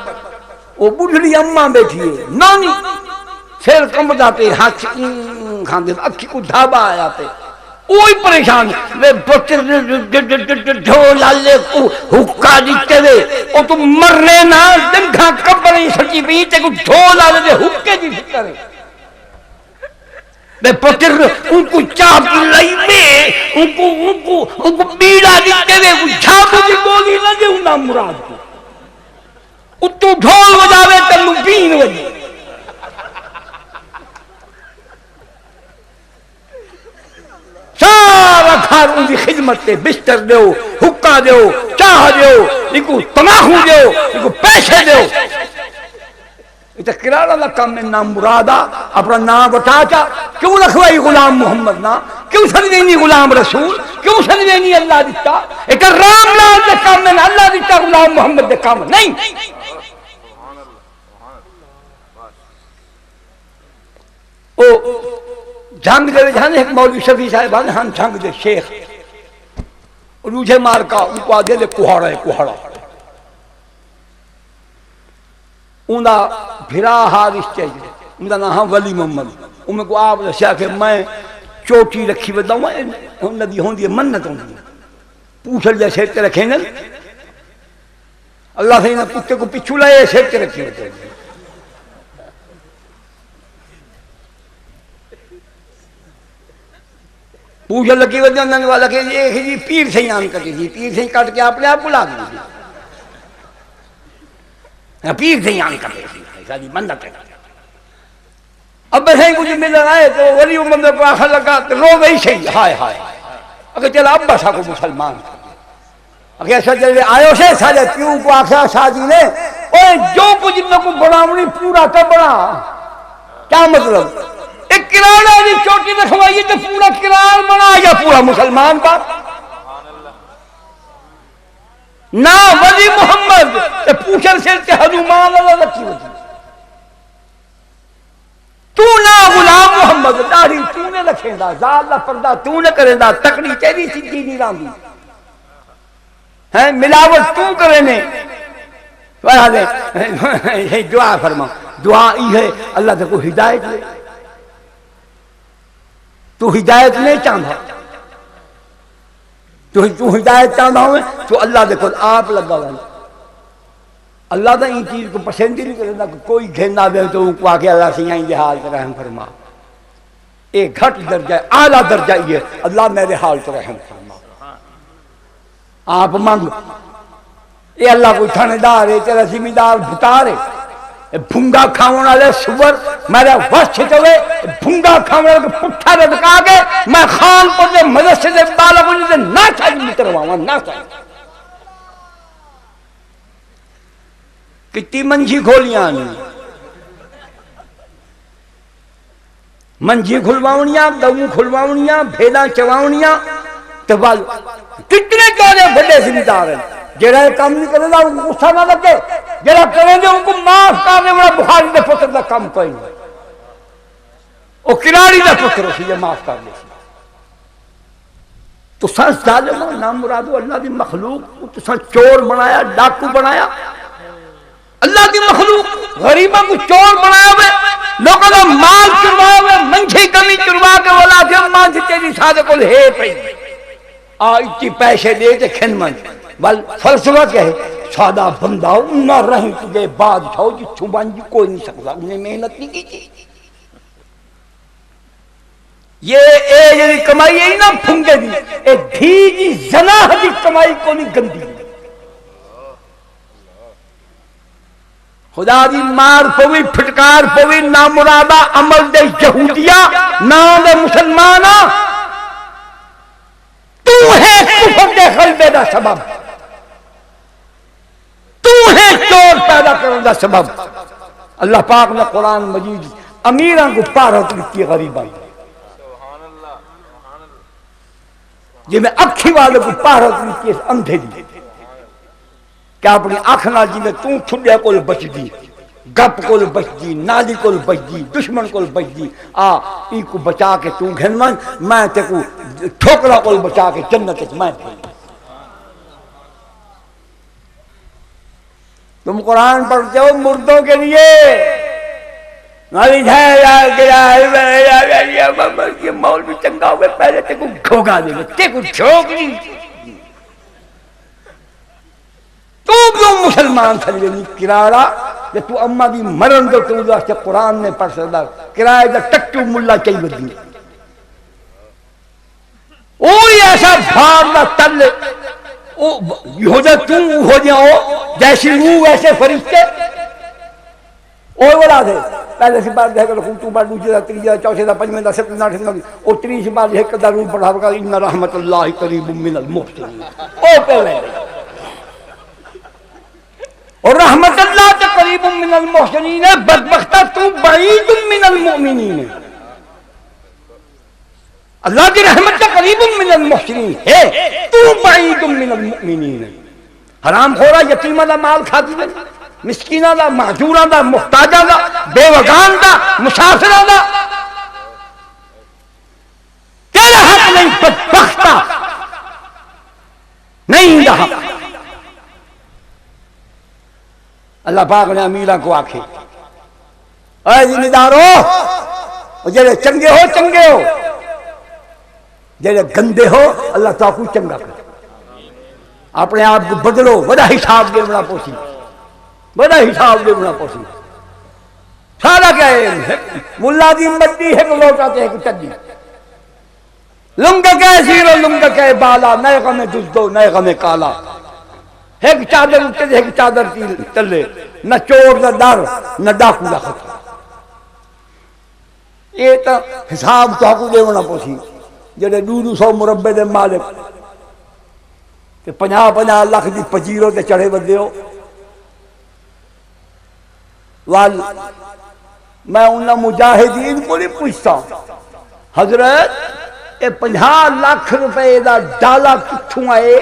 وہ بڑھڑی اماں بیٹھی ہے نانی پھر کمبدا پہ ہاتھ کھاندے اکھی کو دھابا آیا پہ کوئی پریشان ڈھولالے کو حکا دیتے دے او تو مرنے نہ دنکھا کبریں سچی بیتے کو ڈھولالے دے حکے دی فکر ہے بے پتر ان کو چاہ کی لائی میں ان کو بیڑا دیتے دے کو جھاپو دی گولی نہ دے انہا مراد کو اتو ڈھول بجاوے تلو بین وجی سارا گھر ان کی خدمت تے بستر دیو حکا دیو چاہ دیو ان کو تماخو دیو ان کو پیسے دیو یہ کرارہ اللہ کام میں نام مرادا اپنا نام بتا چا کیوں رکھوائی غلام محمد نا کیوں سنوینی غلام رسول کیوں سنوینی اللہ دیتا ایک رام لال دے کام میں اللہ دیتا غلام محمد دے کام نہیں او جنگ دے جانے ایک مولوی شفیع صاحبان ہم جنگ دے شیخ روجھے مار کا ان کو آدھے لے کوہڑا ہے کوہڑا انہا بھرا حارث چاہیے انہا نام ولی محمد انہوں کو آپ رسیا کہ میں چوٹی رکھی بداؤں انہوں دی ہوں دی منت ہوں دی پوچھل جائے سیٹ کے رکھیں گے اللہ سے انہوں کتے کو پچھو لائے سیٹ کے رکھی بداؤں پوچھل لکی بداؤں انہوں والا کہ ایک ہی پیر سے ہی آن کٹی تھی پیر سے ہی کٹ کے اپنے آپ بلا دی پیر سے ہی آن کٹی تھی ایسا دی منت ہے اب بسیں کچھ ملن آئے تو ولی امت کو آخر لگا تو رو گئی صحیح ہائے ہائے اگر چلا اب بسا کو مسلمان اگر ایسا چلے آئے سے سارے کیوں کو آخر شادی نے اوہ جو کچھ ان کو بڑھاونی پورا کا بڑھا کیا مطلب ایک کرارہ دی چوٹی رکھوائی تو پورا کرار بنا یا پورا مسلمان کا نا ولی محمد پوچھل سے حضومان اللہ رکھی ہوتی تو نا غلام محمد داڑھی تو نے رکھیں دا زالہ پردہ تو نے کریں دا تکڑی تیری سیدھی نہیں راندی ملاوٹ تو کریں نے دعا فرما دعا ای ہے اللہ تے کو ہدایت لے تو ہدایت نہیں چاہتا تو ہدایت چاہتا ہوئے تو اللہ دے کو آپ لگا ہوئے اللہ دا ان چیز کو پسند ہی نہیں کرتا کہ کوئی گھننا دے تو ان کو آکے اللہ سے یہیں یہ حال رحم فرما ایک گھٹ درجہ اعلیٰ درجہ یہ اللہ میرے حال تو رحم فرما آپ مانگ اے اللہ کوئی تھانے دار ہے تیرا زمیندار بھتار ہے بھنگا کھاؤن والے سور میرے وقت چھتوے بھنگا کھاؤن والے پٹھا دے دکھا کے میں خان پر دے مدرسے دے بالا بنی دے نہ چاہیے مترواں نہ چاہیے کتنی منجھی کھولیاں نہیں منجھی کھلواؤنیاں دوں کھلواؤنیاں بھیڑاں چواؤنیاں تبال کتنے کہنے بڑے زمیندار ہیں جیڑا یہ کام نہیں کرنے دا ان کو غصہ نہ لگے جیڑا کرنے دے ان کو معاف کرنے والا بخاری دے پتر دا کام کوئی نہیں وہ کناری دے پتر اسی یہ معاف کرنے سے تو سنس ظالمہ نام مرادو اللہ دی مخلوق تو سنس چور بنایا ڈاکو بنایا اللہ دی مخلوق غریبہ کو چور بنایا ہوئے لوگوں کا مال چروایا ہوئے منجھی کمی چروا کے والا کہ مان سے تیری سادے کو لے پئی آئیتی پیسے دے تے کھن من بل فلسفہ کیا ہے سادہ بندہ نہ رہیں تجھے بادشاہ جی چھوبان جی کوئی نہیں سکتا انہیں محنت نہیں کی تھی یہ اے کمائی ہے نہ پھنگے دی اے دھی جی زناہ دی کمائی کو نہیں گندی خدا دی مار پوی پھٹکار پوی نامرادہ عمل دے یہودیہ نام دے مسلمانہ تو ہے کفر دے خلبے دا سبب تو ہے چور پیدا کرنے دا سبب اللہ پاک نے قرآن مجید امیران کو پارت لکھی غریبان جی میں اکھی والے کو پارا کیس اندھے دی کیا اپنی آنکھ نہ جی میں توں چھڑیا کو بچ دی گپ کو بچ دی نالی کو بچ دی دشمن کو بچ دی ای کو بچا کے توں گھن میں تے کو ٹھوکرا کو بچا کے جنت میں بھیج۔ تم قرآن پڑھتے ہو مردوں کے لیے مولوی چنگا ہوئے پہلے تے کو گھوگا دے گا تے کو جھوک دی تو کیوں مسلمان تھلے نہیں کرارا کہ تو اما دی مرن دو تو اللہ سے قرآن نے پڑھ سکتا کرائے دا ٹکٹو ملا چاہی بدی اوہی ایسا بھار دا تل ہو جا تو ہو جا ہو جیسی روح ایسے فرشتے اور بڑا دے پہلے سے بات ہے کہ تو بار دوسرے دا تیسرے دا چوتھے دا پنجویں دا سپتیں دا آٹھویں دا اور تیسری بات ہے کہ ضرور پڑھا ہوگا ان رحمت اللہ قریب من المحسنین او پہلے اور رحمت اللہ تے قریب من المحسنین ہے بدبختہ تو بعید من المؤمنین اللہ کی رحمت کا قریب من المحسنین ہے تو بعید من المؤمنین حرام خورا یتیمہ دا مال کھا دی مسکینہ دا معذورہ دا محتاجہ دا بے وگان دا مسافرہ دا تیرا حق نہیں بدبختہ نہیں دا حق۔ اللہ پاک نے امیرہ کو آکھے اے ذمہ دارو جڑے چنگے ہو جڑے گندے ہو اللہ تعالیٰ کو چنگا کر اپنے آپ کو بدلو بڑا حساب دے بنا پوسی بڑا حساب دے بنا پوسی سارا کیا ہے ملا دی مدی ہے کہ لوٹاتے ہیں کہ چڈی لنگا کہے زیرو لنگا کہے بالا نئے غم دزدو نئے غم کالا ایک چادر اٹھتے دے ایک چادر تلے نہ چور نہ ڈر نہ ڈاکو دا خطر یہ تا حساب تو حقو دے بنا پوسی جڑے 200 مربع دے مالک کہ 50 لاکھ دی پجیروں تے چڑھے بدے ہو وال میں انہاں مجاہدین کو نہیں پوچھتا حضرت اے 50 لاکھ روپے دا ڈالا کتھوں آئے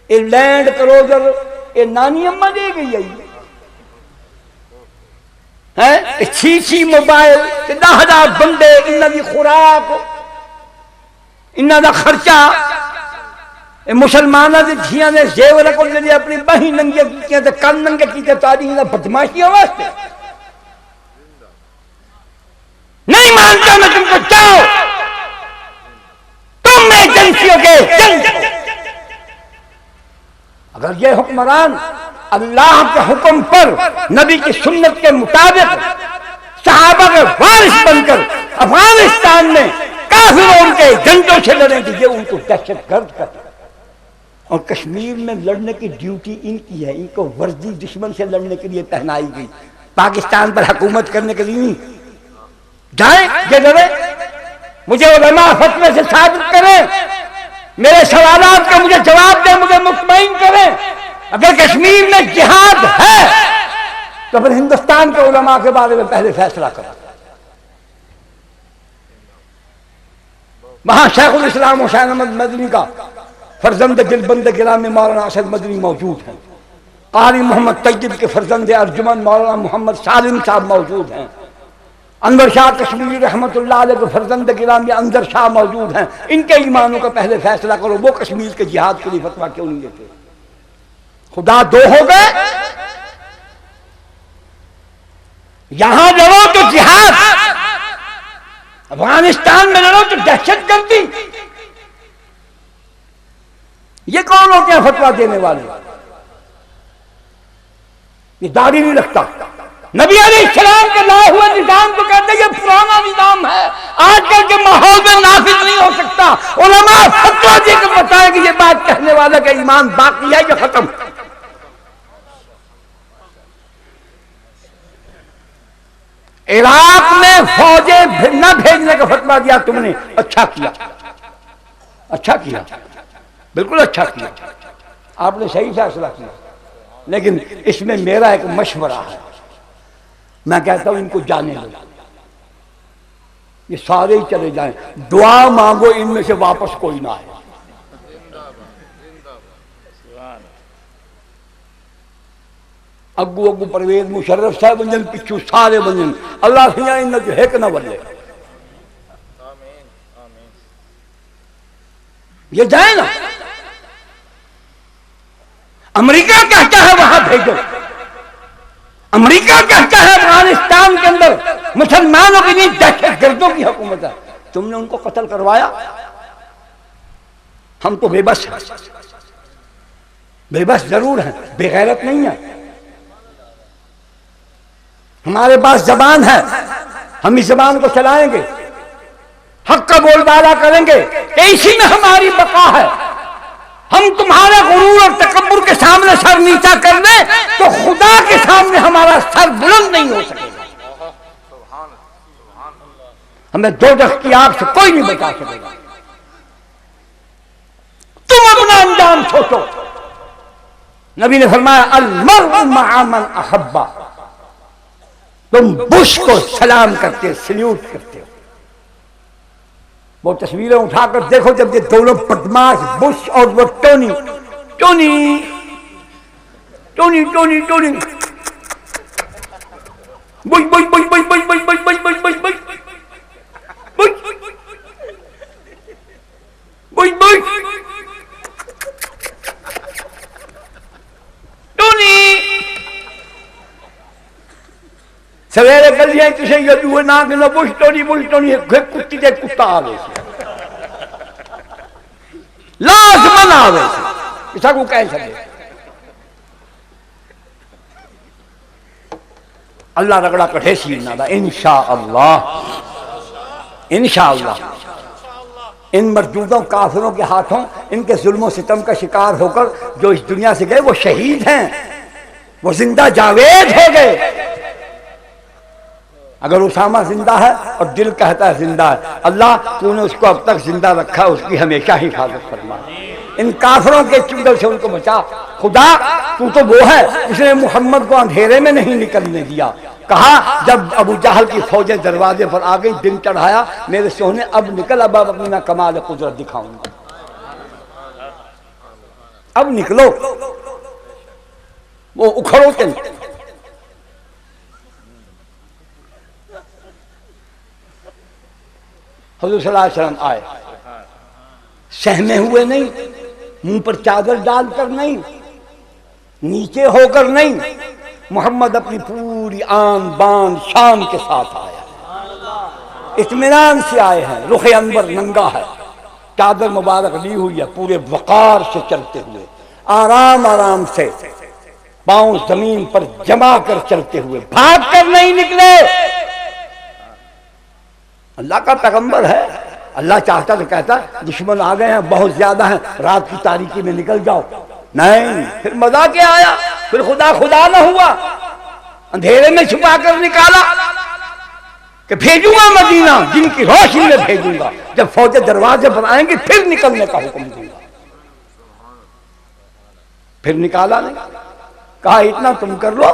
اے لینڈ کروزر اے نانی اماں دے گئی ہے چھیچی موبائل 10,000 بندے انہاں دی خوراک انہاں دا خرچہ مسلمانہ دے دھیاں نے زیور کو جڑی اپنی بہی ننگے کیتے تے کن ننگے کیتے تاریخ دا بدماشیاں واسطے نہیں مانتا میں تم کو چاہو تم ایجنسیوں کے اگر یہ حکمران اللہ کے حکم پر نبی کی سنت کے مطابق صحابہ کے وارث بن کر افغانستان میں کافروں ان کے جنگوں سے لڑیں کہ یہ ان کو دہشت گرد کرتے اور کشمیر میں لڑنے کی ڈیوٹی ان کی ہے ان کو ورزی دشمن سے لڑنے کے لیے پہنائی گئی پاکستان پر حکومت کرنے کے لیے جائیں یہ لڑے مجھے علماء فتوے سے ثابت کریں میرے سوالات کا مجھے جواب دیں مجھے مطمئن کریں اگر کشمیر میں جہاد ہے تو پھر ہندوستان کے علماء کے بارے میں پہلے فیصلہ کریں وہاں شیخ الاسلام حسین احمد مدنی کا فرزند دلبند گرامی مولانا اسد مدنی موجود ہیں قاری محمد طیب کے فرزند ارجمن مولانا محمد سالم صاحب موجود ہیں انور شاہ کشمیری رحمت اللہ علیہ کے فرزند گرامی انور شاہ موجود ہیں ان کے ایمانوں کا پہلے فیصلہ کرو وہ کشمیر کے جہاد کے لیے فتویٰ کیوں نہیں دیتے خدا دو ہو گئے یہاں لڑو تو جہاد افغانستان میں لڑو تو دہشت گردی یہ کون ہوتے ہیں فتویٰ دینے والے یہ داڑھی نہیں رکھتا نبی علیہ السلام کے لایا ہوا نظام کو کہتے ہیں یہ پرانا نظام ہے آج کل کے ماحول میں نافذ نہیں ہو سکتا علماء فتویٰ دے کر بتائیں کہ یہ بات کہنے والا کا ایمان باقی ہے یا ختم عراق میں فوجیں نہ بھیجنے کا فتویٰ دیا تم نے اچھا کیا بالکل اچھا کیا آپ نے صحیح فیصلہ کیا لیکن اس میں میرا ایک مشورہ ہے میں کہتا ہوں ان کو جانے دو یہ سارے ہی چلے جائیں، دعا مانگو ان میں سے واپس کوئی نہ آئے۔ اگو اگو پرویز مشرف صاحب بنجن پچھو سارے بنجن، اللہ سیاں ان جو ہے کہ نہ بلے یہ جائے نا۔ امریکہ کہتا ہے وہاں بھیجو، امریکہ کہتا ہے افغانستان کے اندر مسلمانوں کی نہیں دہشت گردوں کی حکومت ہے، تم نے ان کو قتل کروایا۔ ہم تو بے بس ہیں، بے بس ضرور ہیں، بے غیرت نہیں ہیں۔ ہمارے پاس زبان ہے، ہم اس زبان کو چلائیں گے، حق کا بول بالا کریں گے کہ اسی میں ہماری بقا ہے۔ ہم تمہارے غرور اور تکبر کے سامنے سر نیچا کر دیں تو خدا کے سامنے ہمارا سر بلند نہیں ہو سکے گا، ہمیں دوزخ کی آگ سے کوئی نہیں بچا سکے گا۔ تم اپنا انجام سوچو۔ نبی نے فرمایا المرء مع من احب، تم بش کو سلام کرتے، سلیوٹ کرتے ہو۔ وہ تصویریں اٹھا کر دیکھو جب یہ دونوں بدماش بش اور وہ Tony Tony Tony Tony Tony Bush Bush Bush Bush Bush Bush Bush Bush Bush Bush Bush Bush Bush Tony سویرے گلیاں کسی یہ دوے نہ کہ نہ بش ٹونی کتی دے کتا آوے سے لازمن آوے سے اسا کو کہہ سکے۔ اللہ رگڑا کٹھے سیر نہ دا انشاءاللہ انشاءاللہ۔ ان مردودوں کافروں کے ہاتھوں ان کے ظلم و ستم کا شکار ہو کر جو اس دنیا سے گئے وہ شہید ہیں، وہ زندہ جاوید ہو گئے۔ اگر اسامہ زندہ ہے اور دل کہتا ہے زندہ ہے، اللہ تو نے اس کو اب تک زندہ رکھا، اس کی ہمیشہ حفاظت فرما، ان کافروں کے چنگل سے ان کو بچا۔ خدا تو وہ ہے جس نے محمد کو اندھیرے میں نہیں نکلنے دیا۔ کہا جب ابو جہل کی فوجیں دروازے پر آ گئی، دن چڑھایا، میرے سونے اب نکل، اب اپنی میں کمال قدرت دکھاؤں گا، اب نکلو۔ وہ اکھڑو کے حضور صلی اللہ علیہ وسلم آئے، سہمے ہوئے نہیں، منہ پر چادر ڈال کر نہیں، نیچے ہو کر نہیں، محمد اپنی پوری آن بان شان کے ساتھ آیا، اطمینان سے آئے ہیں، رخ انور ننگا ہے، چادر مبارک لی ہوئی ہے، پورے وقار سے چلتے ہوئے، آرام آرام سے پاؤں زمین پر جما کر چلتے ہوئے، بھاگ کر نہیں نکلے۔ اللہ کا پیغمبر ہے، اللہ چاہتا تو کہتا دشمن آ گئے ہیں، بہت زیادہ ہیں، رات کی تاریکی میں نکل جاؤ، نہیں، پھر مزہ کیا آیا، پھر خدا خدا نہ ہوا، اندھیرے میں چھپا کر نکالا کہ بھیجوں گا مدینہ، جن کی روشنی میں بھیجوں گا، جب فوجیں دروازے پر آئیں گی پھر نکلنے کا حکم دوں گا۔ پھر نکالا نہیں، کہا اتنا تم کر لو،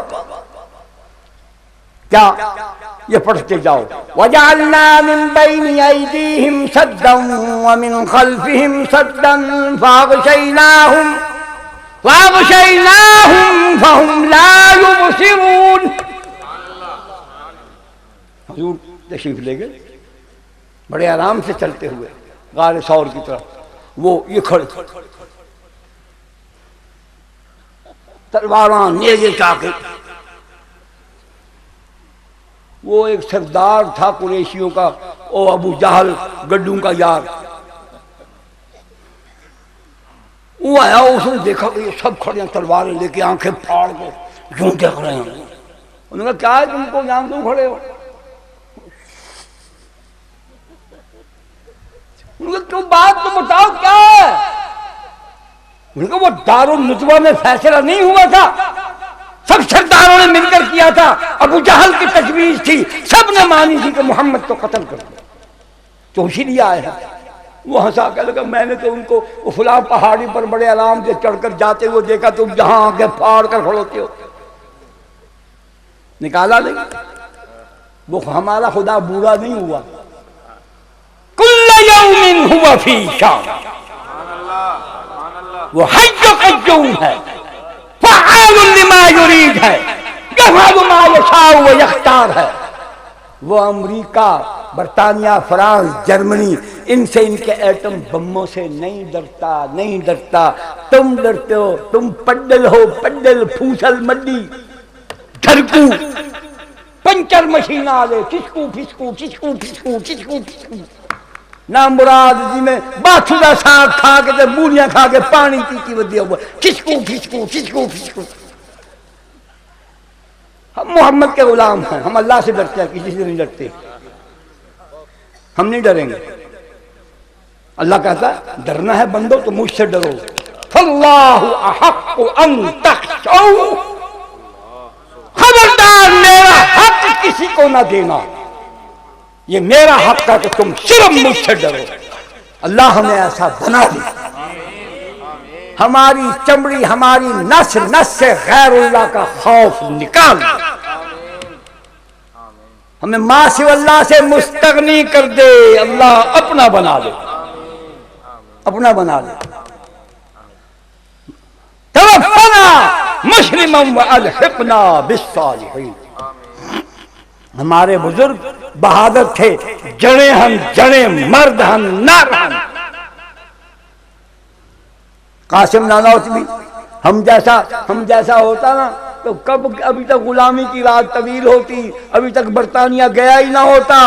کیا یہ پڑھتے جاؤ وَجَعَلْنَا مِن بَيْنِ أَيْدِيهِمْ سَدًّا وَمِن خَلْفِهِمْ سَدًّا فَأَغْشَيْنَاهُمْ فَهُمْ لَا يُبْصِرُونَ۔ حضور تشریف لے گئے، بڑے آرام سے چلتے ہوئے غار ثور کی طرف، وہ یہ کھڑے تلواراں نیزے چاقے، وہ ایک سردار تھا قریشیوں کا، او ابو جہل گڈوں کا یار، وہ آیا، اس نے دیکھا کہ یہ سب کھڑے ہیں تلواریں لے کے، آنکھیں پھاڑ کے یوں دیکھ رہے ہیں۔ انہوں نے کہا کیا ہے تم کو، یہاں کیوں کھڑے ہو؟ انہوں نے کہا بات تو بتاؤ کیا ہے؟ انہوں نے کہا وہ دارالندوہ میں فیصلہ نہیں ہوا تھا، سب سرداروں نے مل کر کیا تھا، ابو جہل کی تجویز تھی، سب نے مانی تھی کہ محمد کو قتل کر دیا، تو اسی لیے آئے ہیں۔ وہ ہنسا کہ لگا میں نے تو ان کو فلاں پہاڑی پر بڑے آرام سے چڑھ کر جاتے ہوئے دیکھا، تم جہاں آگے پھاڑ کر کھڑوتے ہو، نکالا نہیں۔ وہ ہمارا خدا بوڑھا نہیں ہوا، کل یوم ہوا فی شان، وہ حی قیوم ہے، فعال لما یرید ہے، یفعل ما یشاء و یختار ہے۔ وہ امریکہ، برطانیہ، فرانس، جرمنی، ان سے، ان کے ایٹم بموں سے نہیں ڈرتا، نہیں ڈرتا۔ تم ڈرتے ہو، تم پڈل ہو، پڈل، پھوسل مڈی، دھرکو، پنچر مشین والے، کسکو پھسکو کسکو پھسکو کسکو پھسکو۔ نام مراد جی میں باتھو کا ساگ کھا کے بوڑیاں کھا کے پانی پی کے ودیا ہوا، کسکو پھسکو کسکو پھسکو۔ ہم محمد کے غلام ہیں، ہم اللہ سے ڈرتے ہیں، کسی سے نہیں ڈرتے، ہم نہیں ڈریں گے۔ اللہ کہتا ہے ڈرنا ہے بندو تو مجھ سے ڈرو، فاللہ احق ان تخشوا، خبردار میرا حق کسی کو نہ دینا، یہ میرا حق ہے کہ تم صرف مجھ سے ڈرو۔ اللہ ہمیں ایسا بنا دے، ہماری چمڑی، ہماری نس نس سے غیر اللہ کا خوف نکال دے، ہمیں ما سوی اللہ سے مستغنی کر دے، اللہ اپنا بنا دے، اپنا بنا دے۔ توفنا مسلما والحقنا بالصالحین۔ ہمارے بزرگ بہادر تھے، جڑے ہم جڑے، مرد ہم نر ہم۔ قاسم نانوتوی ہم جیسا ہوتا نا تو کب ابھی تک غلامی کی رات طویل ہوتی، ابھی تک برطانیہ گیا ہی نہ ہوتا۔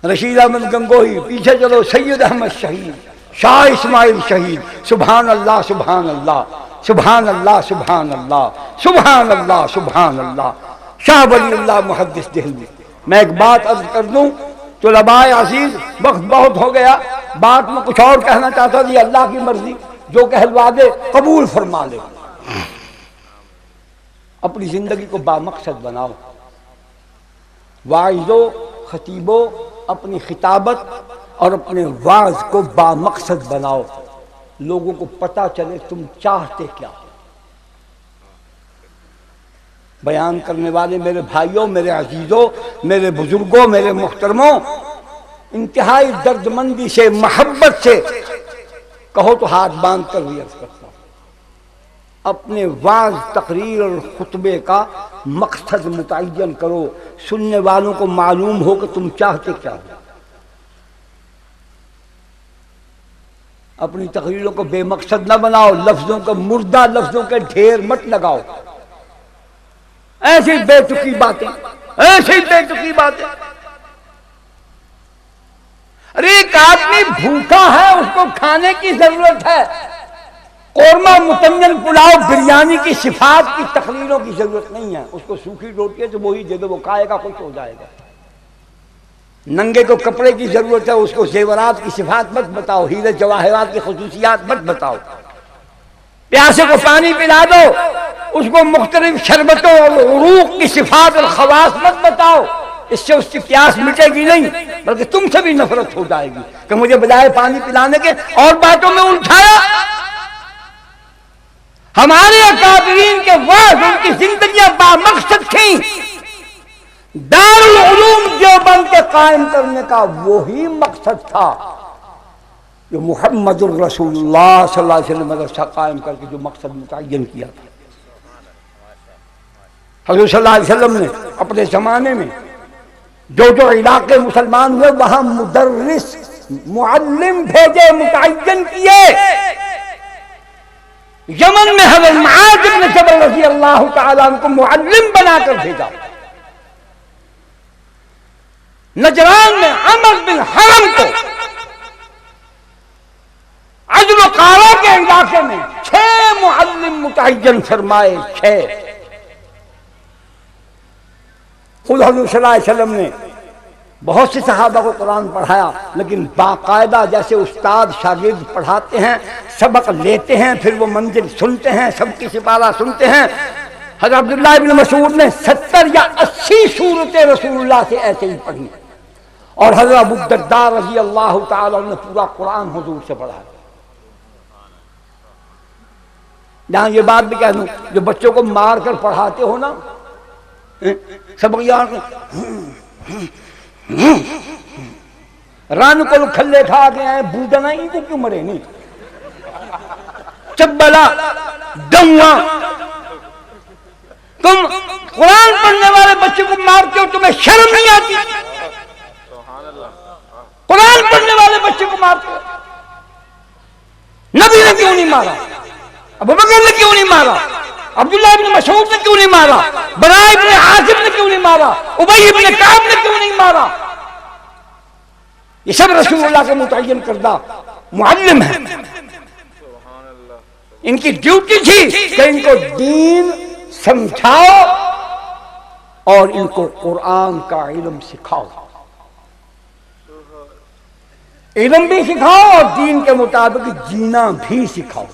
رشید احمد گنگوہی، پیچھے چلو، سید احمد شہید، شاہ اسماعیل شہید، سبحان اللہ سبحان اللہ سبحان اللہ سبحان اللہ سبحان اللہ سبحان اللہ، شاہ ولی اللہ محدث دہلوی۔ میں ایک بات عرض کر دوں، طلباء عزیز، وقت بہت ہو گیا، بات میں کچھ اور کہنا چاہتا تھا، اللہ کی مرضی، جو کہلوا دے قبول فرما لے۔ اپنی زندگی کو بامقصد بناؤ، واعظو، خطیبو، اپنی خطابت اور اپنے واعظ کو بامقصد بناؤ، لوگوں کو پتہ چلے تم چاہتے کیا۔ بیان کرنے والے میرے بھائیوں، میرے عزیزوں، میرے بزرگوں، میرے محترموں، انتہائی درد مندی سے، محبت سے کہو تو ہاتھ باندھ کر بھی عرض کرتا ہوں، اپنے وعظ، تقریر اور خطبے کا مقصد متعین کرو، سننے والوں کو معلوم ہو کہ تم چاہتے کیا ہو۔ اپنی تقریروں کو بے مقصد نہ بناؤ، لفظوں کو، مردہ لفظوں کے ڈھیر مت لگاؤ، ایسی بے تکی باتیں، ایسی بے تکی باتیں۔ ارے ایک آدمی بھوکا ہے، اس کو کھانے کی ضرورت ہے، قورمہ، متنجن، پلاؤ، بریانی کی صفات کی تقریروں کی ضرورت نہیں ہے، اس کو سوکھی روٹی ہے تو وہی دے دو، وہ کھائے گا، خوش ہو جائے گا۔ ننگے کو کپڑے کی ضرورت ہے، اس کو زیورات کی صفات مت بتاؤ، ہیرے جواہرات کی خصوصیات مت بتاؤ۔ پیاسے کو پانی پلا دو، اس کو مختلف شربتوں اور عروق کی صفات اور خواص مت بتاؤ، اس سے اس کی پیاس مٹے گی نہیں، بلکہ تم سے بھی نفرت ہو جائے گی کہ مجھے بجائے پانی پلانے کے اور باتوں میں الجھایا۔ ہمارے اکابرین کے وعظ، ان کی زندگیاں بامقصد تھیں۔ دارالعلوم دیوبند کے قائم کرنے کا وہی مقصد تھا جو محمد الرسول اللہ صلی اللہ علیہ وسلم مدرسہ قائم کر کے جو مقصد متعین کیا تھا۔ حضور صلی اللہ علیہ وسلم نے اپنے زمانے میں جو علاقے مسلمان ہوئے وہاں مدرس، معلم بھیجے، متعین کیے۔ یمن میں حضرت معاذ بن جبل رضی اللہ تعالیٰ عنہ کو معلم بنا کر بھیجا، نجران میں عمر بن حرم کو، عجل و قارا کے علاقے میں 6 معلم متعین فرمائے، 6۔ خود حضور صلی اللہ علیہ وسلم نے بہت سے صحابہ کو قرآن پڑھایا، لیکن باقاعدہ جیسے استاد شاگرد پڑھاتے ہیں، سبق لیتے ہیں، پھر وہ منزل سنتے ہیں، سب کی سپارہ سنتے ہیں۔ حضرت عبداللہ بن مسعود نے 70 یا 80 سورتیں رسول اللہ سے ایسے ہی پڑھی، اور حضرت ابو الدرداء رضی اللہ تعالیٰ نے پورا قرآن حضور سے پڑھا۔ جہاں یہ بات بھی کہہ دوں، جو بچوں کو مار کر پڑھاتے ہو نا، سبق یاد رن کو کھلے کھا کے آئے بوڈنا ان کو کیوں مرے نہیں چبلا ڈوا تم قرآن پڑھنے والے بچے کو مارتے ہو تمہیں شرم نہیں آتی قرآن پڑھنے والے بچے کو مارتے ہو نبی نے کیوں نہیں مارا ابوبکر نے کیوں نہیں مارا عبداللہ ابن مسعود نے کیوں نہیں مارا براء ابن عازب نے کیوں نہیں مارا ابی ابن کعب نے کیوں نہیں مارا یہ سب رسول اللہ کے متعین کردہ معلم ہیں ان کی ڈیوٹی تھی کہ ان کو دین سمجھاؤ اور ان کو قرآن کا علم سکھاؤ علم بھی سکھاؤ اور دین کے مطابق جینا بھی سکھاؤ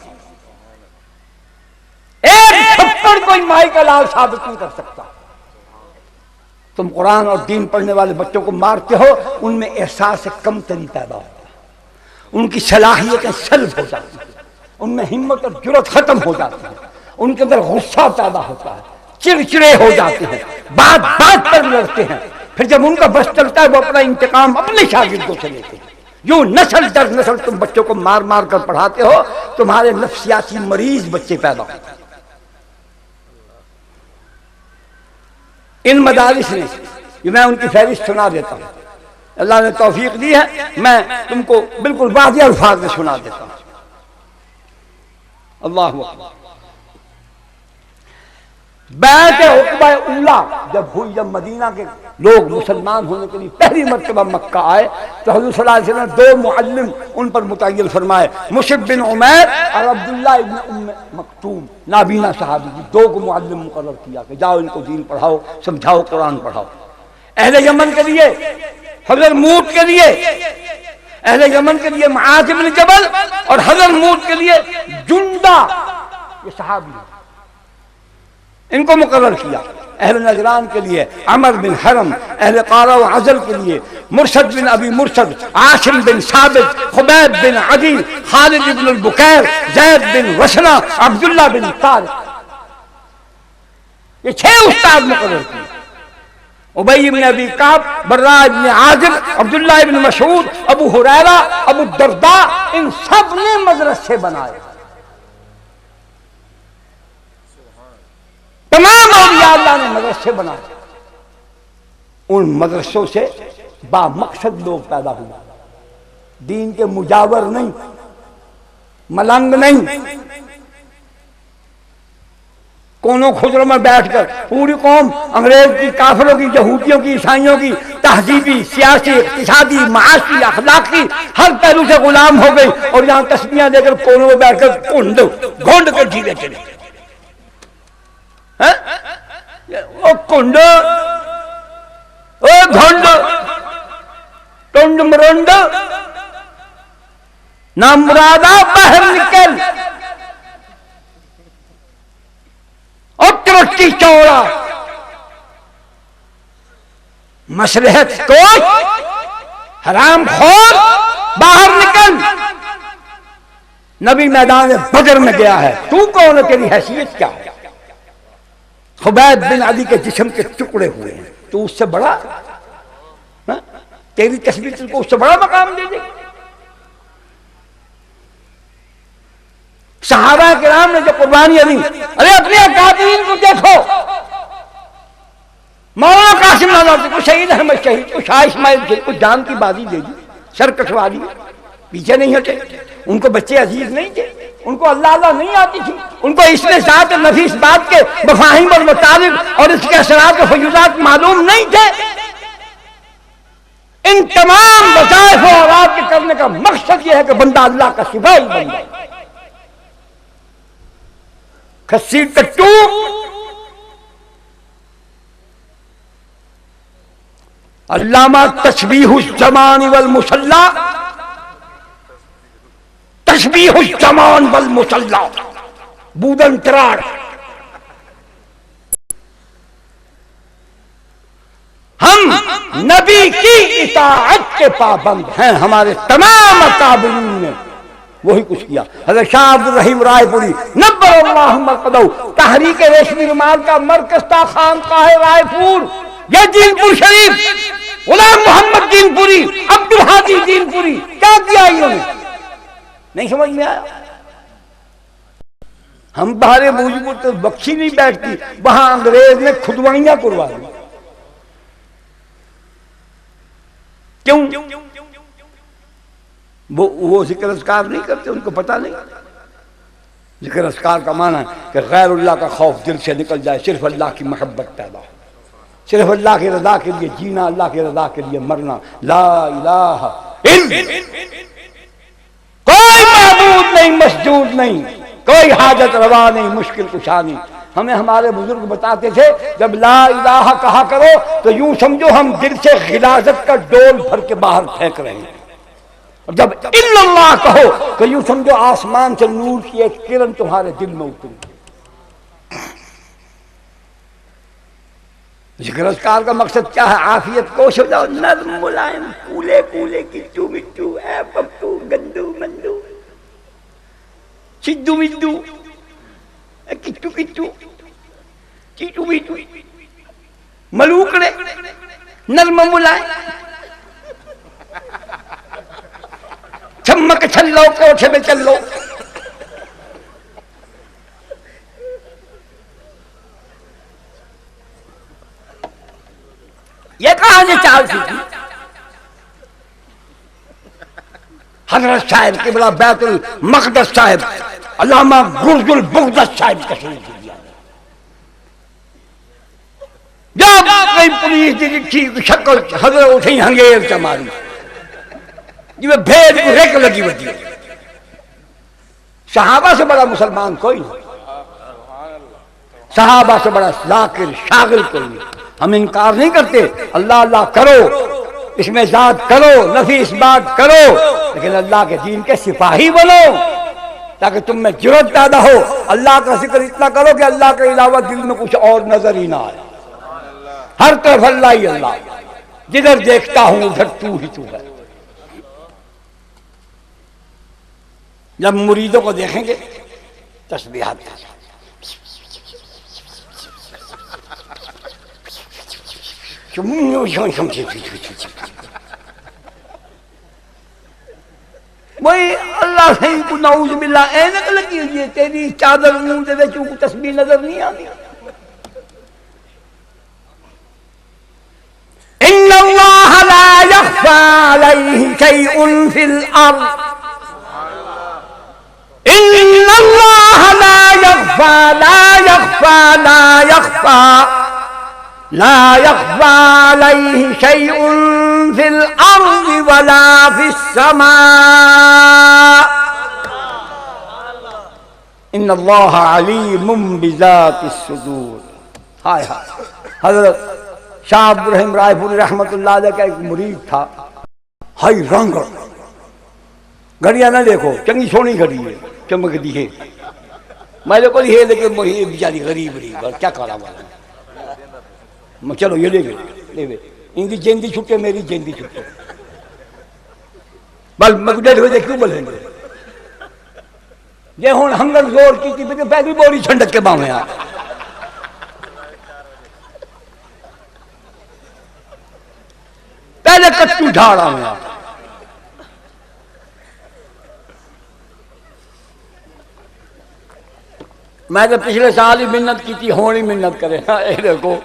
ایک تھپڑ کوئی مائی کا لال ثابت نہیں کر سکتا تم قرآن اور دین پڑھنے والے بچوں کو مارتے ہو ان میں احساس کمتری پیدا ہوتا ہے ان کی صلاحیتیں سلب ہو جاتی ہیں ان میں ہمت اور جرأت ختم ہو جاتی ہے ان کے اندر غصہ پیدا ہوتا ہے چڑچڑے ہو جاتے ہیں بات بات پر لڑتے ہیں پھر جب ان کا بس چلتا ہے وہ اپنا انتقام اپنے شاگردوں سے لیتے ہیں یوں نسل در نسل تم بچوں کو مار مار کر پڑھاتے ہو تمہارے نفسیاتی مریض بچے پیدا ہوتے ہیں ان مدارس نے یہ میں ان کی فہرست سنا دیتا ہوں اللہ نے توفیق دی ہے میں تم کو بالکل واضح الفاظ میں سنا دیتا ہوں اللہ اکبر بیعت عقبہ اولیٰ جب ہوئی جب مدینہ کے لوگ مسلمان ہونے کے لیے پہلی مرتبہ مکہ آئے تو حضور صلی اللہ علیہ وسلم نے 2 معلم ان پر متعین فرمائے مصعب بن عمیر اور عبداللہ ابن ام مکتوم نابینا صحابی کی 2 کو معلم مقرر کیا کہ جاؤ ان کو دین پڑھاؤ سمجھاؤ قرآن پڑھاؤ اہل یمن کے لیے حضرموت کے لیے اہل یمن کے لیے معاذ بن جبل اور حضرموت کے لیے جندہ یہ صحابی ان کو مقرر کیا اہل نجران کے لیے عمر بن حرم اہل قارہ و عزل کے لیے مرشد بن ابی مرشد عاصم بن ثابت خبیب بن عدی خالد بن البکیر زید بن وسنہ عبداللہ بن طارق یہ 6 استاد مقرر کیے ابی بن ابی کعب براء بن عازب عبداللہ بن مسعود ابو ہریرہ ابو الدرداء ان سب نے مدرسے بنائے تمام اولیاء اللہ نے مدرسے بنائے ان مدرسوں سے با مقصد لوگ پیدا ہوئے دین کے مجاور نہیں ملنگ نہیں کونوں کھجروں میں بیٹھ کر پوری قوم انگریز کی کافروں کی یہودیوں کی عیسائیوں کی تہذیبی سیاسی اقتصادی معاشی اخلاقی ہر پہلو سے غلام ہو گئی اور یہاں تسبیحاں دے کر کونوں میں بیٹھ کر گھونڈ کر جیوے چلے او کنڈ او گھنڈ ٹنڈ مرنڈ نامرادا باہر نکل اور ترٹی چوڑا مصلحت کوش حرام خور باہر نکل نبی میدان بدر میں گیا ہے تو کون ہے تیری حیثیت کیا ہے خبیب بن عدی کے جسم کے ٹکڑے ہوئے ہیں تو اس سے بڑا تیری تصویر کو اس سے بڑا مقام دے دے صحابہ کرام نے جو قربانی دی ارے اپنے اکابرین کو دیکھو مولانا قاسم نانوتوی کو شہید احمد شہید کو شاہ اسماعیل شہید کو جان کی بازی دے دی سر کٹوا دی پیچھے نہیں ہٹے ان کو بچے عزیز نہیں تھے ان کو اللہ اللہ نہیں آتی تھی ان کو اس میں ذات نفیس بات کے مفاہیم اور مطالب اور اس کے اثرات و فیوزات معلوم نہیں تھے ان تمام وظائف و اوراد کے کرنے کا مقصد یہ ہے کہ بندہ اللہ کا سپاہی بن جائے کھسی کٹو علامہ تشبیہ الزمان والمصلی تشبیہ الزمان والمصلی بودن تراڑ ہم نبی کی اطاعت کے پابند ہیں ہمارے تمام اکابرین نے وہی کچھ کیا حضرت شاہ عبد الرحیم رائے پوری نبر اللہ مرقدہ تحریک ریشمی رومال کا مرکز تھا خانقاہ رائے پور یہ دین پور شریف غلام محمد دین پوری، عبد الحادی دین پوری، کیا کیا انہوں نے؟ نہیں سمجھ میں آیا؟ ہم بہارے موجود تو بخشی نہیں بیٹھتی، وہاں انگریز نے کھدوائیاں کروا دی. کیوں؟ وہ ذکر اذکار نہیں کرتے، ان کو پتہ نہیں. ذکر اذکار کا معنی ہے کہ غیر اللہ کا خوف دل سے نکل جائے، صرف اللہ کی محبت پیدا ہو، صرف اللہ کی رضا کے لیے جینا، اللہ کی رضا کے لیے مرنا. لا الہ الا کوئی معبود نہیں، مسجود نہیں، کوئی حاجت روا نہیں، مشکل کشا نہیں. ہمیں ہمارے بزرگ بتاتے تھے جب لا الہ کہا کرو تو یوں سمجھو ہم دل سے غلاظت کا ڈول بھر کے باہر پھینک رہے ہیں، اور جب الا اللہ کہو تو یوں سمجھو آسمان سے نور کی ایک کرن تمہارے دل میں اتری. ذکر اذکار کا مقصد کیا ہے؟ عافیت کوش ہو جاؤ، نرم ملائم، کولے کولے، کٹو مٹو، اے پپو، گندو مندو، سدو مدو، کٹو کٹو، چیٹو میٹو، ملوکڑے، نرم ملائم، چمک چھلو، کوٹھے میں چلو. یہ کہاں سے چال سیکھی؟ حضرت صاحب قبلہ بیت المقدس صاحب علامہ گرز البغداد صاحب تشریف دیا. جب کوئی پولیس دی لکھی شکل حضرت اٹھی ہنگیر چماری جی میں بھیڑ کو ریک لگی ہوتی. صحابہ سے بڑا مسلمان کوئی نہیں، صحابہ سے بڑا ذاکر شاغل کوئی نہیں. ہم انکار نہیں کرتے، اللہ اللہ کرو، اس میں ذات کرو، نفی اس بات کرو، لیکن اللہ کے دین کے سپاہی بنو تاکہ تم میں جرأت پیدا ہو. اللہ کا ذکر اتنا کرو کہ اللہ کے علاوہ دل میں کچھ اور نظر ہی نہ آئے. ہر طرف اللہ ہی اللہ، جدھر دیکھتا ہوں ادھر تو ہی تو ہے. جب مریدوں کو دیکھیں گے تسبیحات وہی اللہ سے نعوذ باللہ اینک لگی ہوئی ہے، تیری چادر منہ دے وچ کو تسبیح نظر نہیں آتی. ان اللہ لا یخفی علیہ شیء فی الارض، ان اللہ لا یخفی لا یخفی لا یخفی لا يخفى عليه شيء في الأرض ولا في السماء إن الله عليم بذات الصدور. ہائے ہائے. حضرت شاہ عبد الرحیم رائے پوری رحمت اللہ علیہ کا ایک مرید تھا، ہائی رنگ گھڑیاں نہ دیکھو، چنگی سونی گھڑی ہے، چمک دی ہے، میں کو ہے، لیکن وہی بیچاری غریب رہی، کیا کرا والا. چلو یہ لے گئے، ان کی جیندی چھٹے، میری جیندی چھٹے، بل مقدر ہوئے کیوں بولیں گے؟ یہ ہون ہنگل زور کی تھی، پہلی بوری چھنڈک کے باہمیں آ پہلے کٹو جھاڑا میں آ. میں تو پچھلے سال ہی منت کی تھی، ہونی منت کرے. اے دیکھو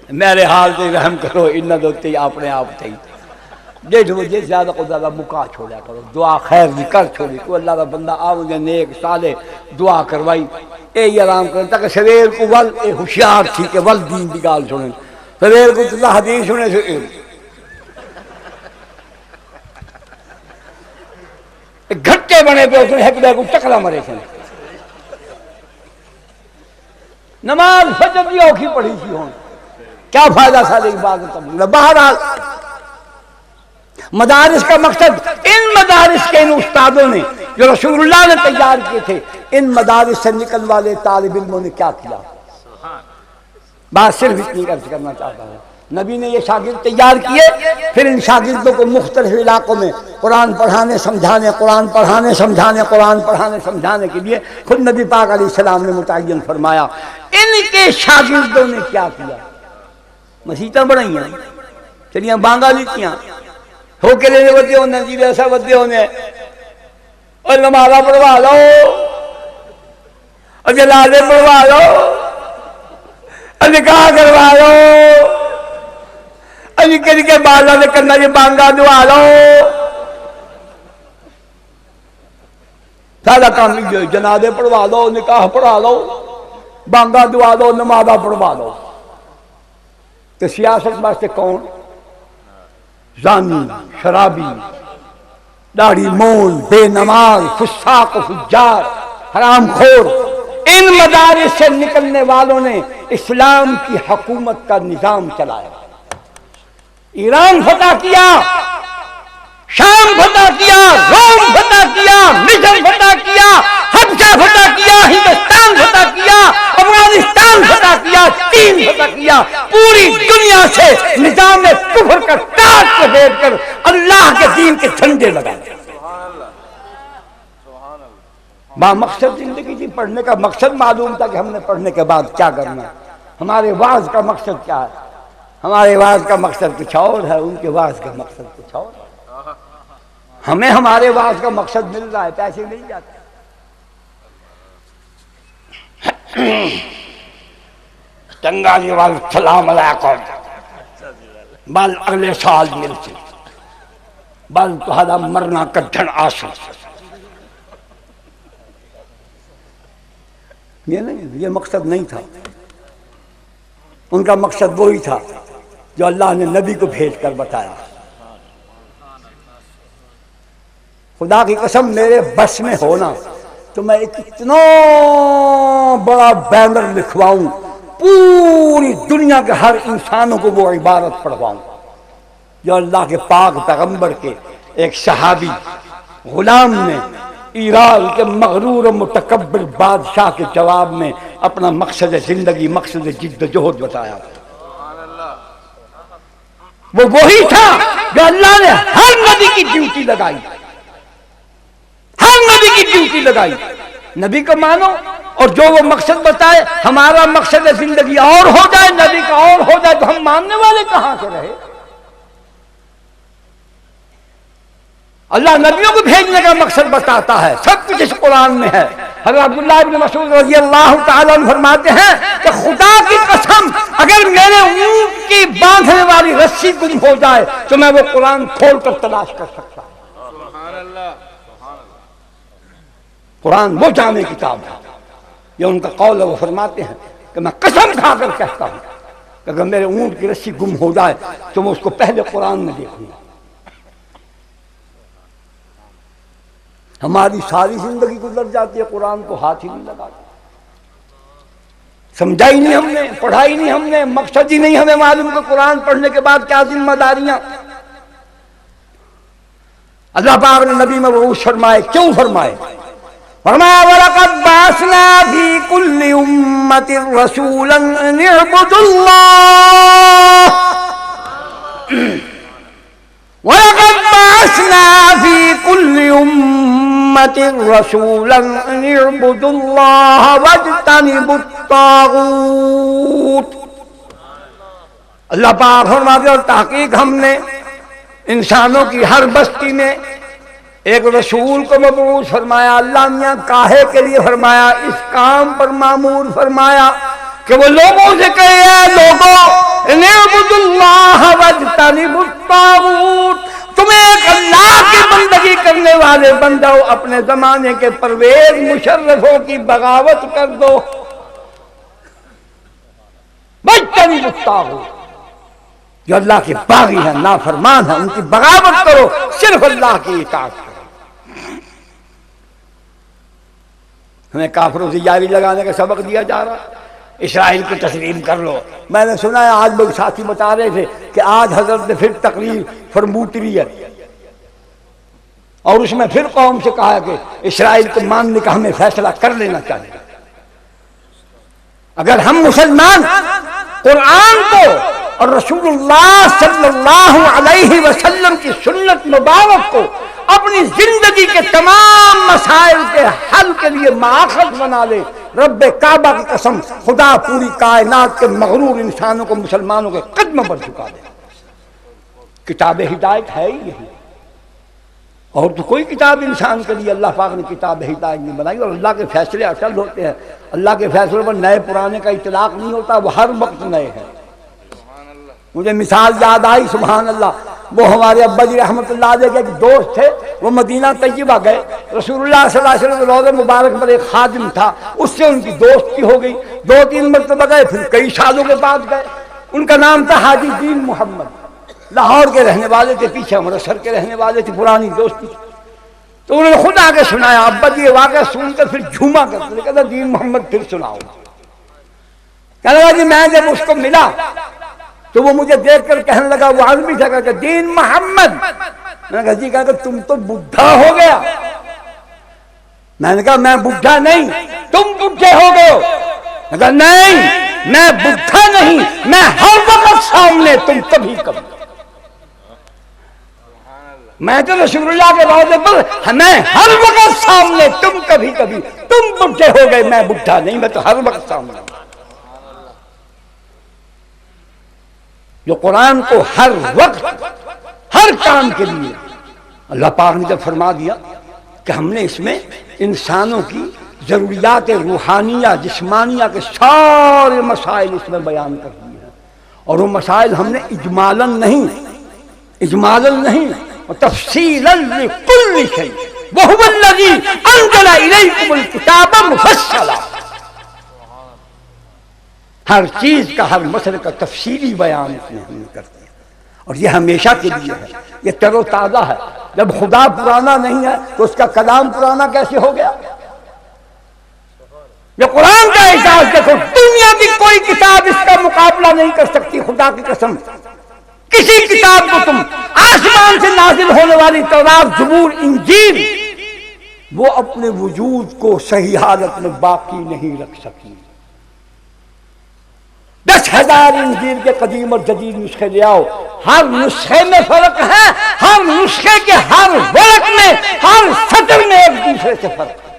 میرے حال سے رحم کرو، ان دوتے اپنے آپ تھے جیسے جیسے زیادہ کو زیادہ مکا چھوڑا کرو، دعا خیر دی کر چھوڑی. کوئی اللہ کا بندہ آؤں نیک صالح دعا کروائی، اے ہی آرام کریں تاکہ سویر کو ول اے ہوشیار تھی کہ ول دین دی گال سنیں، سویر کو اللہ حدیث سنے سے گھٹے بنے پہ اس نے ایک بے کو چکلا مرے سن. نماز فجر کی اوکھی پڑھی تھی ہوں، کیا فائدہ سارے عبادت. بہرحال مدارس کا مقصد، ان مدارس کے ان استادوں نے جو رسول اللہ نے تیار کیے تھے، ان مدارس سے نکل والے طالب علموں نے کیا کیا. بات صرف اتنی عرض کرنا چاہتا ہوں، نبی نے یہ شاگرد تیار کیے، پھر ان شاگردوں کو مختلف علاقوں میں قرآن پڑھانے سمجھانے، قرآن پڑھانے سمجھانے، قرآن پڑھانے سمجھانے کے لیے خود نبی پاک علیہ السلام نے متعین فرمایا. ان کے شاگردوں نے کیا کیا؟ مسیتیں بڑھائیں، چلیے بانگا لیتیاں ہو کے لینے ودے ہونے جی ایسا ودے ہونے اور نمازہ پڑھوا لو اور جنازے پڑھوا لو اور نکاح کروا لو اور نکل کے بالا نے کرنا یہ بانگا دعا لو. سارا کام یہ جنازے پڑھوا لو نکاح پڑھا لو بانگا دعا لو نمازہ پڑھوا لو. تو سیاست واسطے کون؟ زانی، شرابی، داڑھی مون، بے نماز، فساق و فجار، حرام خور، ان مدارس سے نکلنے والوں نے اسلام کی حکومت کا نظام چلایا. ایران فتح کیا، شام فتح کیا، روم فتح کیا، مصر فتح کیا، حبشہ فتح کیا، ہندوستان فتح کیا، افغانستان فتح کیا، چین فتح کیا. پوری دنیا سے نظام کفر کا تاج کو پھیر کر اللہ کے دین کے جھنڈے لگائے. با مقصد زندگی تھی. پڑھنے کا مقصد معلوم تھا کہ ہم نے پڑھنے کے بعد کیا کرنا ہے. ہمارے واعظ کا مقصد کیا ہے؟ ہمارے واعظ کا مقصد کچھ اور ہے، ان کے واعظ کا مقصد کچھ اور ہے. ہمیں ہمارے واعظ کا مقصد مل رہا ہے، پیسے مل جاتے چنگا جی وال سلام علیکم بل اگلے سال ملتے بل تہاڈا مرنا کڈھن آسو. یہ نہیں، یہ مقصد نہیں تھا. ان کا مقصد وہی تھا جو اللہ نے نبی کو بھیج کر بتایا. خدا کی قسم میرے بس میں ہونا تو میں ایک اتنا بڑا بینر لکھواؤں، پوری دنیا کے ہر انسانوں کو وہ عبارت پڑھواؤں جو اللہ کے پاک پیغمبر کے ایک صحابی غلام نے ایران کے مغرور و متکبر بادشاہ کے جواب میں اپنا مقصد زندگی، مقصد جد و جہد بتایا. وہ وہی تھا جو اللہ نے ہر نبی کی ڈیوٹی لگائی، ہر نبی کی ڈیوٹی لگائی. نبی کو مانو اور جو وہ مقصد بتائے. ہمارا مقصد زندگی اور ہو جائے، نبی کا اور ہو جائے تو ہم ماننے والے کہاں سے رہے؟ اللہ نبیوں کو بھیجنے کا مقصد بتاتا ہے، سب کچھ اس قرآن میں ہے. حضرت عبداللہ ابن مسعود رضی اللہ تعالیٰ عنہ فرماتے ہیں کہ خدا کی قسم اگر میرے اونٹ کی باندھنے والی رسی گم ہو جائے تو میں وہ قرآن کھول کر تلاش کر سکتا ہوں. سبحان اللہ. قرآن وہ جامع کتاب ہے. یہ ان کا قول ہے. وہ فرماتے ہیں کہ میں قسم کھا کر کہتا ہوں کہ اگر میرے اونٹ کی رسی گم ہو جائے تو میں اس کو پہلے قرآن میں دیکھوں گا. ہماری ساری زندگی گزر جاتی ہے قرآن کو ہاتھ ہی نہیں لگاتے. سمجھا ہی نہیں ہم نے، پڑھائی نہیں ہم نے، مقصد ہی نہیں ہمیں معلوم کہ قرآن پڑھنے کے بعد کیا ذمہ داریاں. اللہ پاک نے نبی میں وہ فرمائے. کیوں فرمائے؟ فرمایا وَلَقَدْ بَعَثْنَا فِي كُلِّ أُمَّةٍ رَسُولًا أَنِ اعْبُدُوا اللَّهَ وَلَقَدْ بَعَثْنَا فِي كُلِّ أُمَّةٍ رَسُولًا أَنِ اعْبُدُوا اللَّهَ وَاجْتَنِبُوا الطَّاغُوتَ. اللہ پاک فرماتے اور تحقیق ہم نے انسانوں کی ہر بستی میں ایک رسول کو مبعوث فرمایا. اللہ میاں کاہے کے لیے فرمایا؟ اس کام پر مامور فرمایا کہ وہ لوگوں سے کہے اے لوگوں اعبدوا اللہ واجتنبوا الطاغوت، تم ایک اللہ کی بندگی کرنے والے بندو اپنے زمانے کے پرویز مشرفوں کی بغاوت کر دو. واجتنبوا الطاغوت، جو اللہ کے باغی ہیں، نافرمان ہیں، ان کی بغاوت کرو، صرف اللہ کی اطاعت کرو. ہمیں کافروں سے یاری لگانے کا سبق دیا جا رہا. اسرائیل کو تسلیم کر لو. میں نے سنا ہے آج لوگ ساتھی بتا رہے تھے کہ آج حضرت نے پھر تقریر فرموتری ہے اور اس میں پھر قوم سے کہا کہ اسرائیل کو ماننے کا ہمیں فیصلہ کر لینا چاہیے. اگر ہم مسلمان قرآن کو اور رسول اللہ صلی اللہ علیہ وسلم کی سنت مبارک کو اپنی زندگی کے تمام مسائل کے حل کے لیے مآخذ بنا لے، رب کعبہ کی قسم خدا پوری کائنات کے مغرور انسانوں کو مسلمانوں کے قدم پر جھکا دے. کتاب ہدایت ہے ہی یہی، اور تو کوئی کتاب انسان کے لیے اللہ پاک نے کتاب ہدایت نہیں بنائی. اور اللہ کے فیصلے اٹل ہوتے ہیں، اللہ کے فیصلوں پر نئے پرانے کا اطلاق نہیں ہوتا، وہ ہر وقت نئے ہیں. مجھے مثال یاد آئی، سبحان اللہ، وہ ہمارے ابا جی رحمۃ اللہ علیہ کے ایک دوست تھے، وہ مدینہ طیبہ گئے، رسول اللہ صلی اللہ علیہ وسلم کے روضہ مبارک پر ایک خادم تھا، اس سے ان کی دوستی ہو گئی، 2-3 مرتبہ گئے، پھر کئی سالوں کے بعد گئے. ان کا نام تھا حاجی دین محمد، لاہور کے رہنے والے تھے، پیچھے امرتسر کے رہنے والے تھے، پرانی دوستی. تو انہوں نے خود آگے سنایا، ابا جی یہ واقعہ سن کر پھر جھوما کرتے، کہتا دین محمد پھر سناؤ. کہنے لگا جی میں جب اس کو ملا تو وہ مجھے دیکھ کر کہنے لگا، وہ آدمی تھا، کہ دین محمد. میں نے کہا جی، کہا کہ تم تو بڈھا ہو گیا. میں نے کہا میں بڈھا نہیں، تم بڈھے ہو گئے ہو. میں نے کہا نہیں، میں بڈھا نہیں، میں ہر وقت سامنے، تم کبھی کبھی. میں تو رسول اللہ کے روضے پر میں ہر وقت سامنے، تم کبھی کبھی. تم بڈھے ہو گئے، میں بڈھا نہیں، میں تو ہر وقت سامنے. جو قرآن کو ہر وقت ہر کام کے لیے اللہ پاک نے جب فرما دیا کہ ہم نے اس میں انسانوں کی ضروریات روحانیہ جسمانیہ کے سارے مسائل اس میں بیان کر دیے ہیں، اور وہ مسائل ہم نے اجمالاً نہیں تفصیلاً لکل شیء وہو الذی انزل الیکم الکتاب مفصلا. ہر چیز کا، ہر مسئلے کا تفصیلی بیان اس میں ہم نے کر دیا، اور یہ ہمیشہ کے لیے ہے، یہ تر و تازہ ہے. جب خدا پرانا نہیں ہے تو اس کا کلام پرانا کیسے ہو گیا؟ یہ قرآن کا اعجاز دیکھو، دنیا کی کوئی کتاب اس کا مقابلہ نہیں کر سکتی. خدا کی قسم، کسی کتاب کو تم آسمان سے نازل ہونے والی تورات، زبور، انجیل، وہ اپنے وجود کو صحیح حالت میں باقی نہیں رکھ سکی. 10,000 انجیل کے قدیم اور جدید نسخے لے آؤ، ہر نسخے میں فرق ہے، ہر نسخے کے ہر ورق میں، ہر سطر میں ایک دوسرے سے فرق ہے.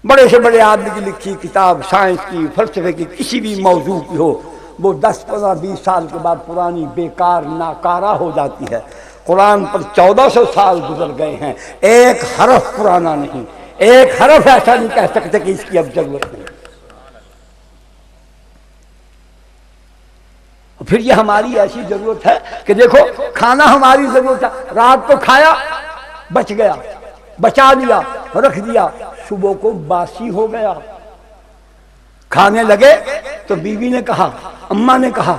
بڑے سے بڑے آدمی کی لکھی کتاب، سائنس کی، فلسفے کی، کسی بھی موضوع کی ہو، وہ 10, 15, 20 سال کے بعد پرانی، بیکار، ناکارہ ہو جاتی ہے. قرآن پر 1400 سال گزر گئے ہیں، ایک حرف پرانا نہیں، ایک حرف ایسا نہیں کہہ سکتے کہ اس کی اب ضرورت نہیں. پھر یہ ہماری ایسی ضرورت ہے کہ دیکھو، کھانا ہماری ضرورت ہے، رات کو کھایا بچ گیا، بچا لیا، رکھ دیا، صبح کو باسی ہو گیا. کھانے لگے تو بیوی نے کہا، اماں نے کہا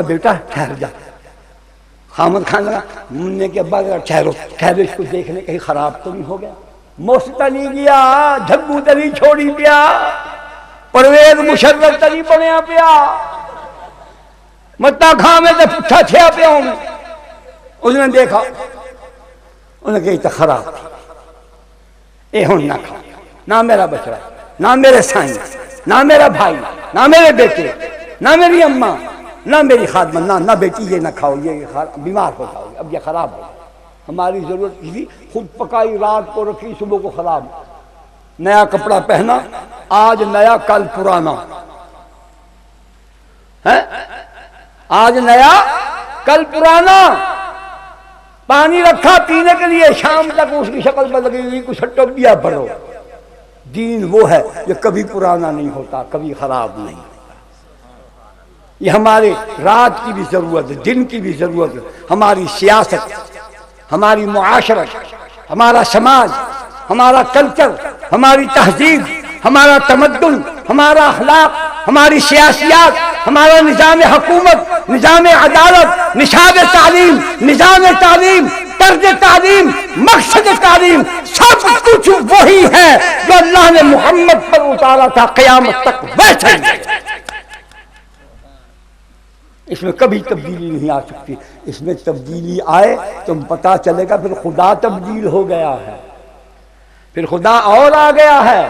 بیٹا ٹھہر جا. خامد کھانے لگا، نے کہ ابا ٹھہرو اس کو دیکھنے کہیں خراب تو نہیں ہو گیا. موستا نہیں گیا، جھگو تری چھوڑی پیا، پرویز مشرف تری بنیا پیا، متا کھا میں تو پٹھا چھیا پیا ہوں. اس نے دیکھا، انہوں نے کہی تو خراب تھی، اے ہوں نہ کھا، نہ میرا بچڑا، نہ میرے سائیں، نہ میرا بھائی، نہ میرے بیٹے، نہ میری اماں، نہ میری خادمہ، نہ بیٹی یہ نہ کھاؤ، یہ بیمار ہو جاؤ گے، اب یہ خراب ہو. ہماری ضرورت تھی، خود پکائی، رات کو رکھی، صبح کو خراب. نیا کپڑا پہنا، آج نیا کل پرانا ہے، آج نیا کل پرانا. پانی رکھا پینے کے لیے، شام تک اس کی شکل بدل گئی، کچھ ٹوپیا بھرو. دین وہ ہے یہ کبھی پرانا نہیں ہوتا، کبھی خراب نہیں. یہ ہمارے رات کی بھی ضرورت ہے، دن کی بھی ضرورت ہے، ہماری سیاست، ہماری معاشرت، ہمارا سماج، ہمارا کلچر، ہماری تہذیب، ہمارا تمدن، ہمارا اخلاق، ہماری سیاسیات، ہمارا نظام حکومت، نظام عدالت، نصاب تعلیم، نظام تعلیم، طرز تعلیم، مقصد تعلیم، سب کچھ وہی ہے جو اللہ نے محمد پر اتارا تھا، قیامت تک ویسا ہی. اس میں کبھی تبدیلی نہیں آ سکتی. اس میں تبدیلی آئے تو پتہ چلے گا پھر خدا تبدیل ہو گیا ہے، پھر خدا اور آ گیا ہے.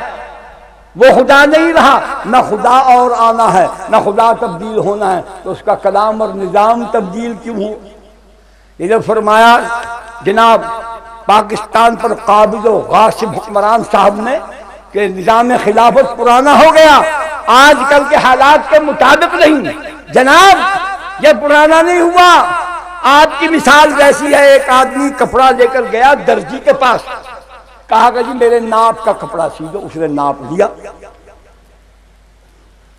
وہ خدا نہیں رہا، نہ خدا اور آنا ہے، نہ خدا تبدیل ہونا ہے، تو اس کا کلام اور نظام تبدیل کیوں ہو؟ یہ جو فرمایا جناب پاکستان پر قابض و غاصب حکمران صاحب نے کہ نظام خلافت پرانا ہو گیا، آج کل کے حالات کے مطابق نہیں. جناب یہ پرانا نہیں ہوا. آپ کی مثال جیسی ہے. ایک آدمی کپڑا لے کر گیا درجی کے پاس, کہا کہ جی میرے ناپ کا کپڑا سی دو. اس نے ناپ لیا.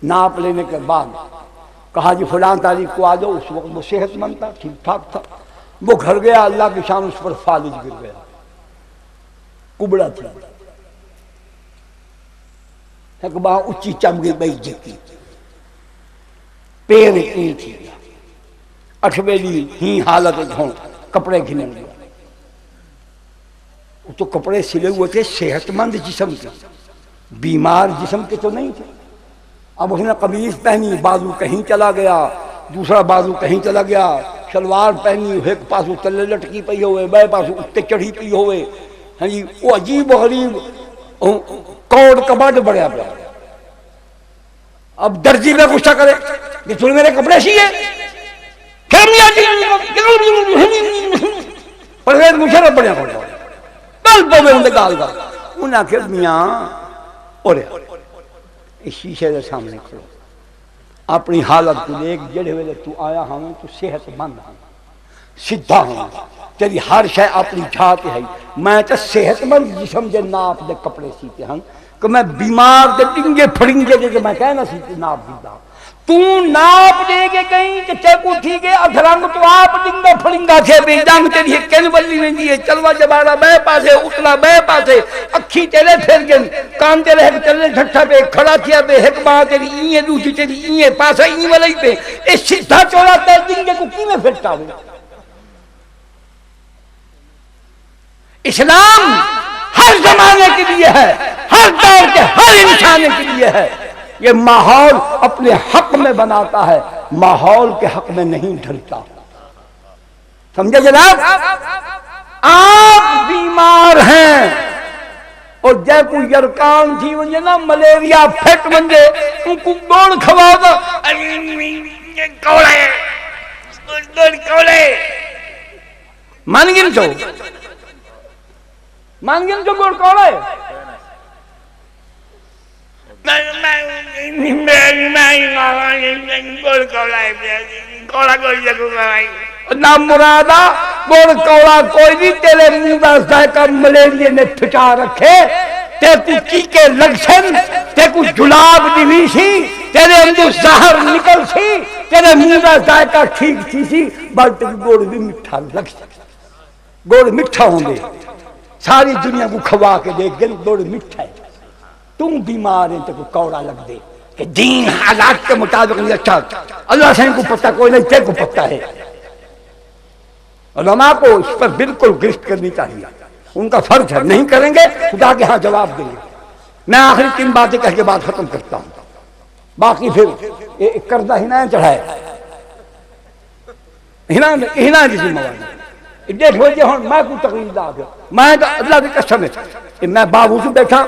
ناپ لینے کے بعد کہا جی فلاں تاریخ کو آ جاؤ. اس وقت وہ صحت مند تھا, ٹھیک ٹھاک تھا. وہ گھر گیا, اللہ کی شان اس پر فالج گر گیا, کبڑا تھا. وہاں اچھی چم گئی بھائی جتی, پیر اتنی تھی, اٹھویلی ہی حالت دھون, کپڑے گھنے لگے. تو کپڑے سلے ہوئے تھے, صحت مند جسم کے, بیمار جسم کے تو نہیں تھے. اب اس نے قمیض پہنی, بازو کہیں چلا گیا, دوسرا بازو کہیں چلا گیا. شلوار پہنی, ایک پاسو تلے لٹکی پئی ہوئے, بے پاسو اتے چڑھی پئی ہوئے. ہاں جی, وہ عجیب و غریب کوڑ کباڑ بڑھیا پڑا. اب درجی میں غصہ کرے کہ تو نے میرے کپڑے سیے, پرویز مشرف بڑھیا پڑا بل پوے ہوں گال گال. انہیں آخر میاں اور اس شیشے کے سامنے کھڑو, اپنی حالت کو دیکھ. جڑے ویلے تو آیا ہوں تو صحت مند ہوں, سیدھا ہوں, تیری ہر شے اپنی جھاتے ہے. میں تو صحت مند جسم دے ناپ دے کپڑے سیتے ہوں, کہ میں بیمار دے ڈنگے پھڑنگے دے میں کہنا سیتے ناپ دیتا. تو ناپ دے کے کہیں کہ تے کو ٹھیک ہے ادھرنگ تو آپ ڈنگا پھڑنگا تھے بھی ڈنگ تیری کن بلی نہیں دیئے, چلوا جبارا بے پاسے, اتلا بے پاسے, اکھی تیرے پھر گن, کان تیرے ایک چلے جھٹھا پہ کھڑا کیا پہ, ایک ماں تیری اینئے دوسری تیری اینئے پاسا اینئے والی پہ, اس سیدھا چولا تے ڈنگے کو کی میں پھرتا ہوئے. اسلام ہر زمانے کے لیے ہے, ہر دور کے ہر انسان کے لیے ہے. یہ ماحول اپنے حق میں بناتا ہے, ماحول کے حق میں نہیں ڈھلتا. سمجھے جناب؟ آپ بیمار ہیں اور جے کوئی یرکان تھی ونجے نا ملیریا پھٹ ونجے ان کو گوڑ کھواؤ گا کولے مان گن چو گوڑ کولے نام مرادا گوڑ کوڑا کوئی نہیں, تیرے منہ دا ذائقہ ملیریے نے پھٹا رکھے. تے کو چیکے لگشن, تے کو جلاب دیوی سی, تیرے اندر زہر نکل سی, تیرے منہ دا ذائقہ ٹھیک تھی سی, بلکہ گوڑ بھی مٹھا لگ سی. گوڑ مٹھا ہوں گے, ساری دنیا کو کھوا کے دیکھ گئے گوڑ مٹھا ہے. تم بیمار ہیں تو کو کوڑا لگ دے کہ دین حالات کے مطابق نہیں. اچھا اللہ سے ان کو پتہ کوئی نہیں, تیرے کو پتہ ہے. علماء کو اس پر بالکل گرفت کرنی چاہیے, ان کا فرض ہے. نہیں کریں گے خدا کے ہاں جواب دیں گے. میں آخری 3 باتیں کہہ کے بات ختم کرتا ہوں, باقی پھر کردہ ہنا چڑھائے ہنا کی ذمہ داری. دیکھ لیجیے ہوں میں کوئی تقریر دا گیا, میں تو اللہ کی قسم ہے میں باوضو بیٹھا,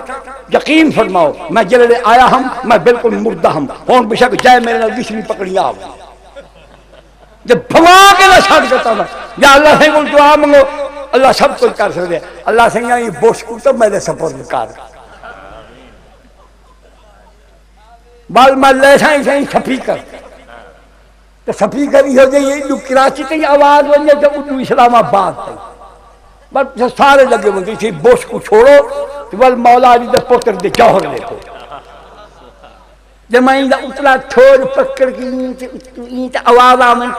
یقین فرماؤ میں جلے آیا ہم, میں بالکل مردہ ہم ہوں بشک جائے میرے نال وشنی پکڑی آؤ جب بھوا کے نہ چھاڑ کرتا ہوں. یا اللہ سے کوئی دعا منگو, اللہ سب کچھ کر سکتے. اللہ سے یہ بوش کو تو میرے سپورٹ کر بال میں لے سائیں سائیں سپی کر تو سپی کری ہو جائے جو کراچی تی آواز بن جائے تو اردو اسلام آباد تھی. بس سارے لگے ہوئے تھی بوش کو چھوڑو تو بل مولا علی دے پتر دے جوہر لے کو جب میں اتنا تھوڑ پکڑ کی اینت آواز آمن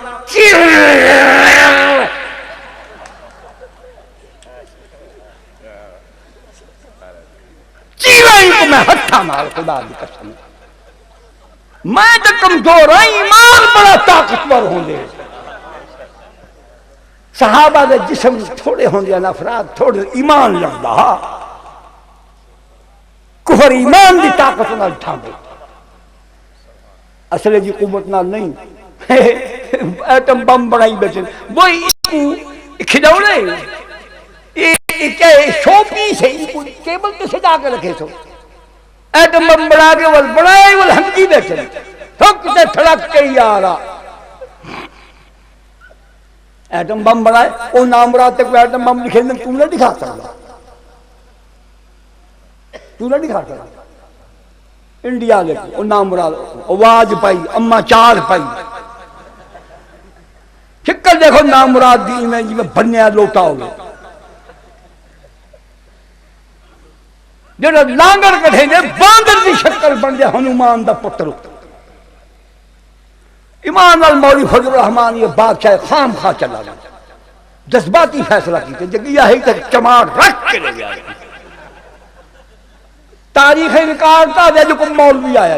چیلائیں کو میں ہتھا مار خدا دی قسم. میں تو کمزور ہوں, ایمان بڑا طاقتور ہوں دے. صحابہ دے جسم تھوڑے ہوں دے افراد تھوڑے ایمان لگتا, کفر ایمان دی طاقت نہ ڈھانگ اصلے جی قوت نہ نہیں. ایٹم بم بڑھائی بیٹھے وہی کھڑوڑے شو پیس ہے, کیبل کے سجا کے رکھے سو ایٹم بم بڑھا کے وہ بڑھائے وہ ہمکی بیٹھے تھک سے تھڑک کے ہی آ رہا. ایٹم بم بڑھائے وہ نام رات تک ایٹم بم لکھے دیں تم نے دکھا سکتا, تو نے دکھا سکتا. انڈیا دیکھو وہ نام مراد آواز پائی, اما 4 پائی, شکل دیکھو نامراد دی میں جی میں بنیا لوٹا ہوگا جو لانگڑ کٹھے گے باندر دی شکل بن جائے ہنومان دا پتر ایمان المولی فضل الرحمان یہ بادشاہ خام خواہ چلا گیا جذباتی فیصلہ کی جگہ ہی تک چماڑ رکھ کے لے گیا تاریخ ریکارڈ تا دے جو کوئی مولوی آیا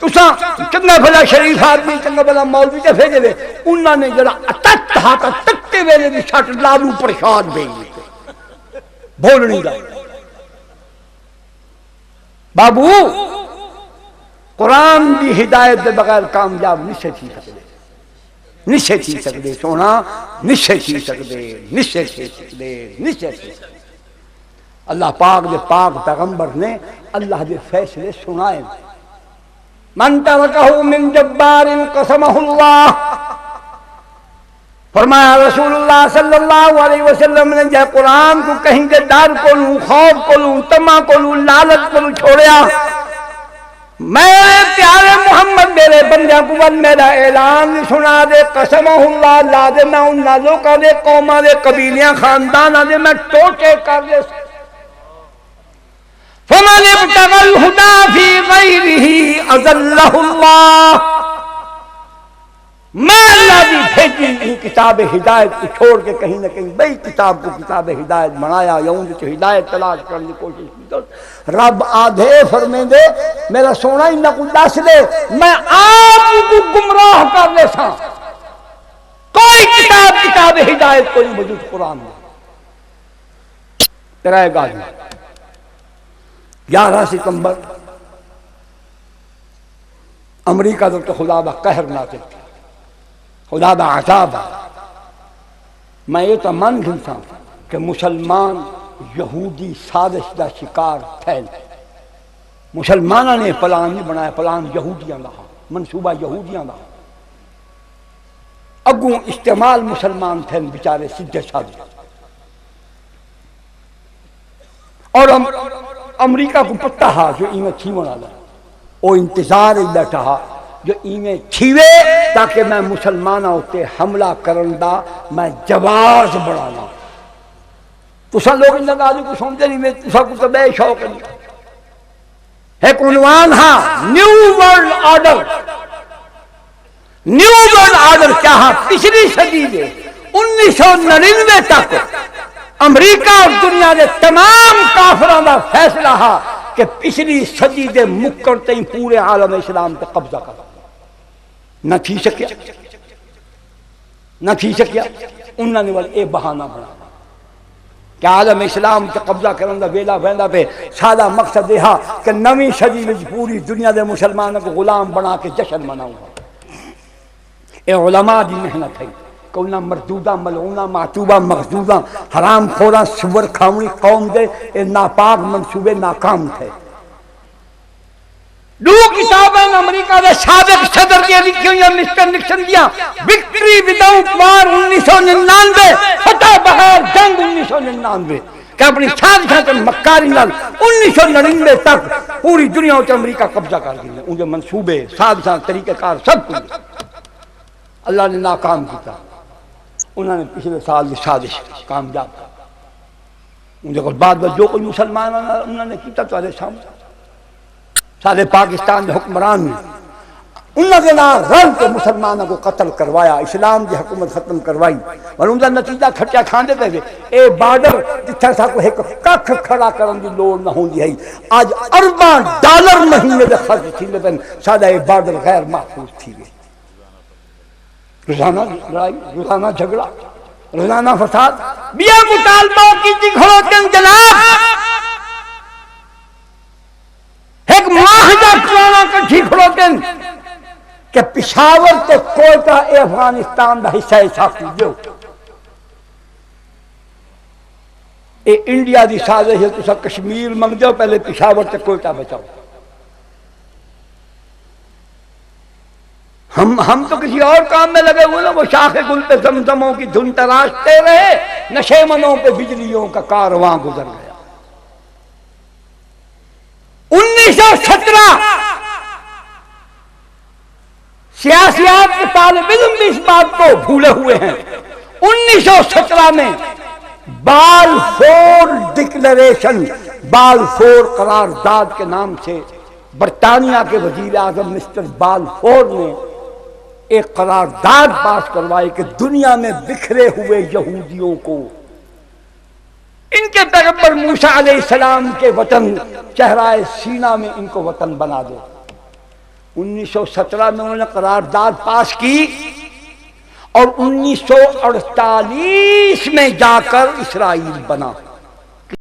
تساں چنگا بھلا شریف آدمی چنگا بھلا مولوی تے بھیجے دے انہاں نے جڑا اتت ہاتھ تکتے ویلے دی چھٹ لالو پرشاد بھیج دیتے بولنی دا بابو قرآن دی ہدایت دے بغیر کامیاب نشے تھی سکتے نشے تھی سکتے سونا نشے تھی سکتے نشے تھی سکتے نشے تھی سکتے اللہ پاک دے پاک پیغمبر نے اللہ دے فیصلے سنائے من ترکہ من جبار قسمہ اللہ فرمایا رسول اللہ صلی اللہ علیہ وسلم نے جے قرآن کو کہیں کہ ڈر کو لوں خوف کو لوں تما کو لوں لالت کو لوں چھوڑیا میرے پیارے محمد میرے بندہ کو میرا اعلان سنا دے قسمہ اللہ لا دے میں ان نازوں کا دے قومہ دے قبیلیاں خاندانہ دے میں ٹوٹے کر دے فمن ابتغى الهدى في غيره اضله الله میں اللہ دی بھیجی ان کتاب ہدایت کو چھوڑ کے کہیں نہ کہیں بئی کتاب کو کتاب ہدایت بنایا یا ان سے ہدایت تلاش کرنے کی کوشش کی تو رب آدھے فرمیں دے میرا سونا ہی نہ کو دس دے میں آپ کو گمراہ کر لے سا کوئی کتاب ہدایت کوئی موجود قرآن میں تیرا گا 11 ستمبر امریکہ تو خدا با قہر نازل تھی خدا با عذاب میں یہ تو من گھنسا کہ مسلمان یہودی سازش دا شکار پھیل مسلمانہ نے پلان نہیں بنایا پلان یہودیاں لہا منصوبہ یہودیاں لہا اگوں استعمال مسلمان تھے بیچارے سدھے سازش اور امریکہ کو پتہ ہا جو ایمیں چھیونا لے او انتظار ہی بیٹھا ہا جو ایمیں چھیوے تاکہ میں مسلمانہ ہوتے حملہ کرندہ میں جواز بڑھانا تو سن لوگ ان لگا کو سمجھے نہیں میں تو کو تو بے شوق نہیں ایک عنوان ہاں new world order new world order کیا ہاں پچھلی صدی میں 1999 تک امریکہ اور دنیا دے تمام کافران دا فیصلہ ہا کہ پچھلی صدی دے مکر تئیں پورے عالم اسلام تے قبضہ کر نہ تھی سکیا انہوں نے والے اے بہانہ بنا کہ عالم اسلام تے قبضہ کرن دا ویلا ویندا پہ سادہ مقصد یہ کہ نویں صدی میں پوری دنیا دے مسلمانوں کو غلام بنا کے جشن مناؤں اے علماء دی محنت ہے کہ انہاں مردودہ ملعونہ معتوبہ مغضوبہ حرام خورہ سور کھاؤنی قوم دے اے ناپاک منصوبے ناکام تھے دو کتابیں امریکہ دے سابق صدر کے لکھی ہوئی مسٹر نکسن دیا وکٹری وداؤٹ وار 1999 فتح بغیر جنگ 1999 کہ اپنی سازشاں تے مکاری نال 1999 تک پوری دنیا تے امریکہ قبضہ کر گئی ان کے منصوبے سازشاں طریقہ کار سب کچھ اللہ نے ناکام کیتا انہوں نے پچھلے سال کی سازش کامیاب ان کے بعد جو کوئی مسلمان انہوں نے کیتا تو سامنے سارے پاکستان کے حکمران نے انہوں نے رل کے مسلمانوں کو قتل کروایا اسلام کی حکومت ختم کروائی اور ان کا نتیجہ کھٹیا کھاندے پہ اے بارڈر جتھے سا کو ایک ککھ کھڑا کرن دی لوڑ نہ ہوندی ہے آج ارباں ڈالر مہینے دے خرچ تھی لیکن سادہ اے بارڈر غیر محفوظ تھی گئی روزانہ لڑائی روزانہ جھگڑا روزانہ فساد بیا مطالبہ کی تھی کھڑوتن جناب ایک معاہدہ کرانا کٹھی کھڑوتن کہ پشاور تے کوئٹہ اے افغانستان دا حصہ ساختی دیو اے انڈیا دی سازش ہے تسا کشمیر منگ دیو پہلے پشاور تے کوئٹہ بچاؤ ہم تو کسی اور کام میں لگے ہوئے نا وہ شاخ گل پہ زمزموں کی دھن تراشتے رہے نشے منوں پہ بجلیوں کا کارواں گزر گیا 1917 سیاسیات کے طالب علم بھی اس بات کو بھولے ہوئے ہیں۔ 1917 میں بالفور ڈکلریشن، بالفور قرارداد کے نام سے برطانیہ کے وزیر اعظم مسٹر بالفور نے ایک قرارداد پاس کروائی کہ دنیا میں بکھرے ہوئے یہودیوں کو ان کے پیغمبر موسیٰ علیہ السلام کے وطن چہرائے سینا میں ان کو وطن بنا دو۔ 1917 میں انہوں نے قرارداد پاس کی اور 1948 میں جا کر اسرائیل بنا۔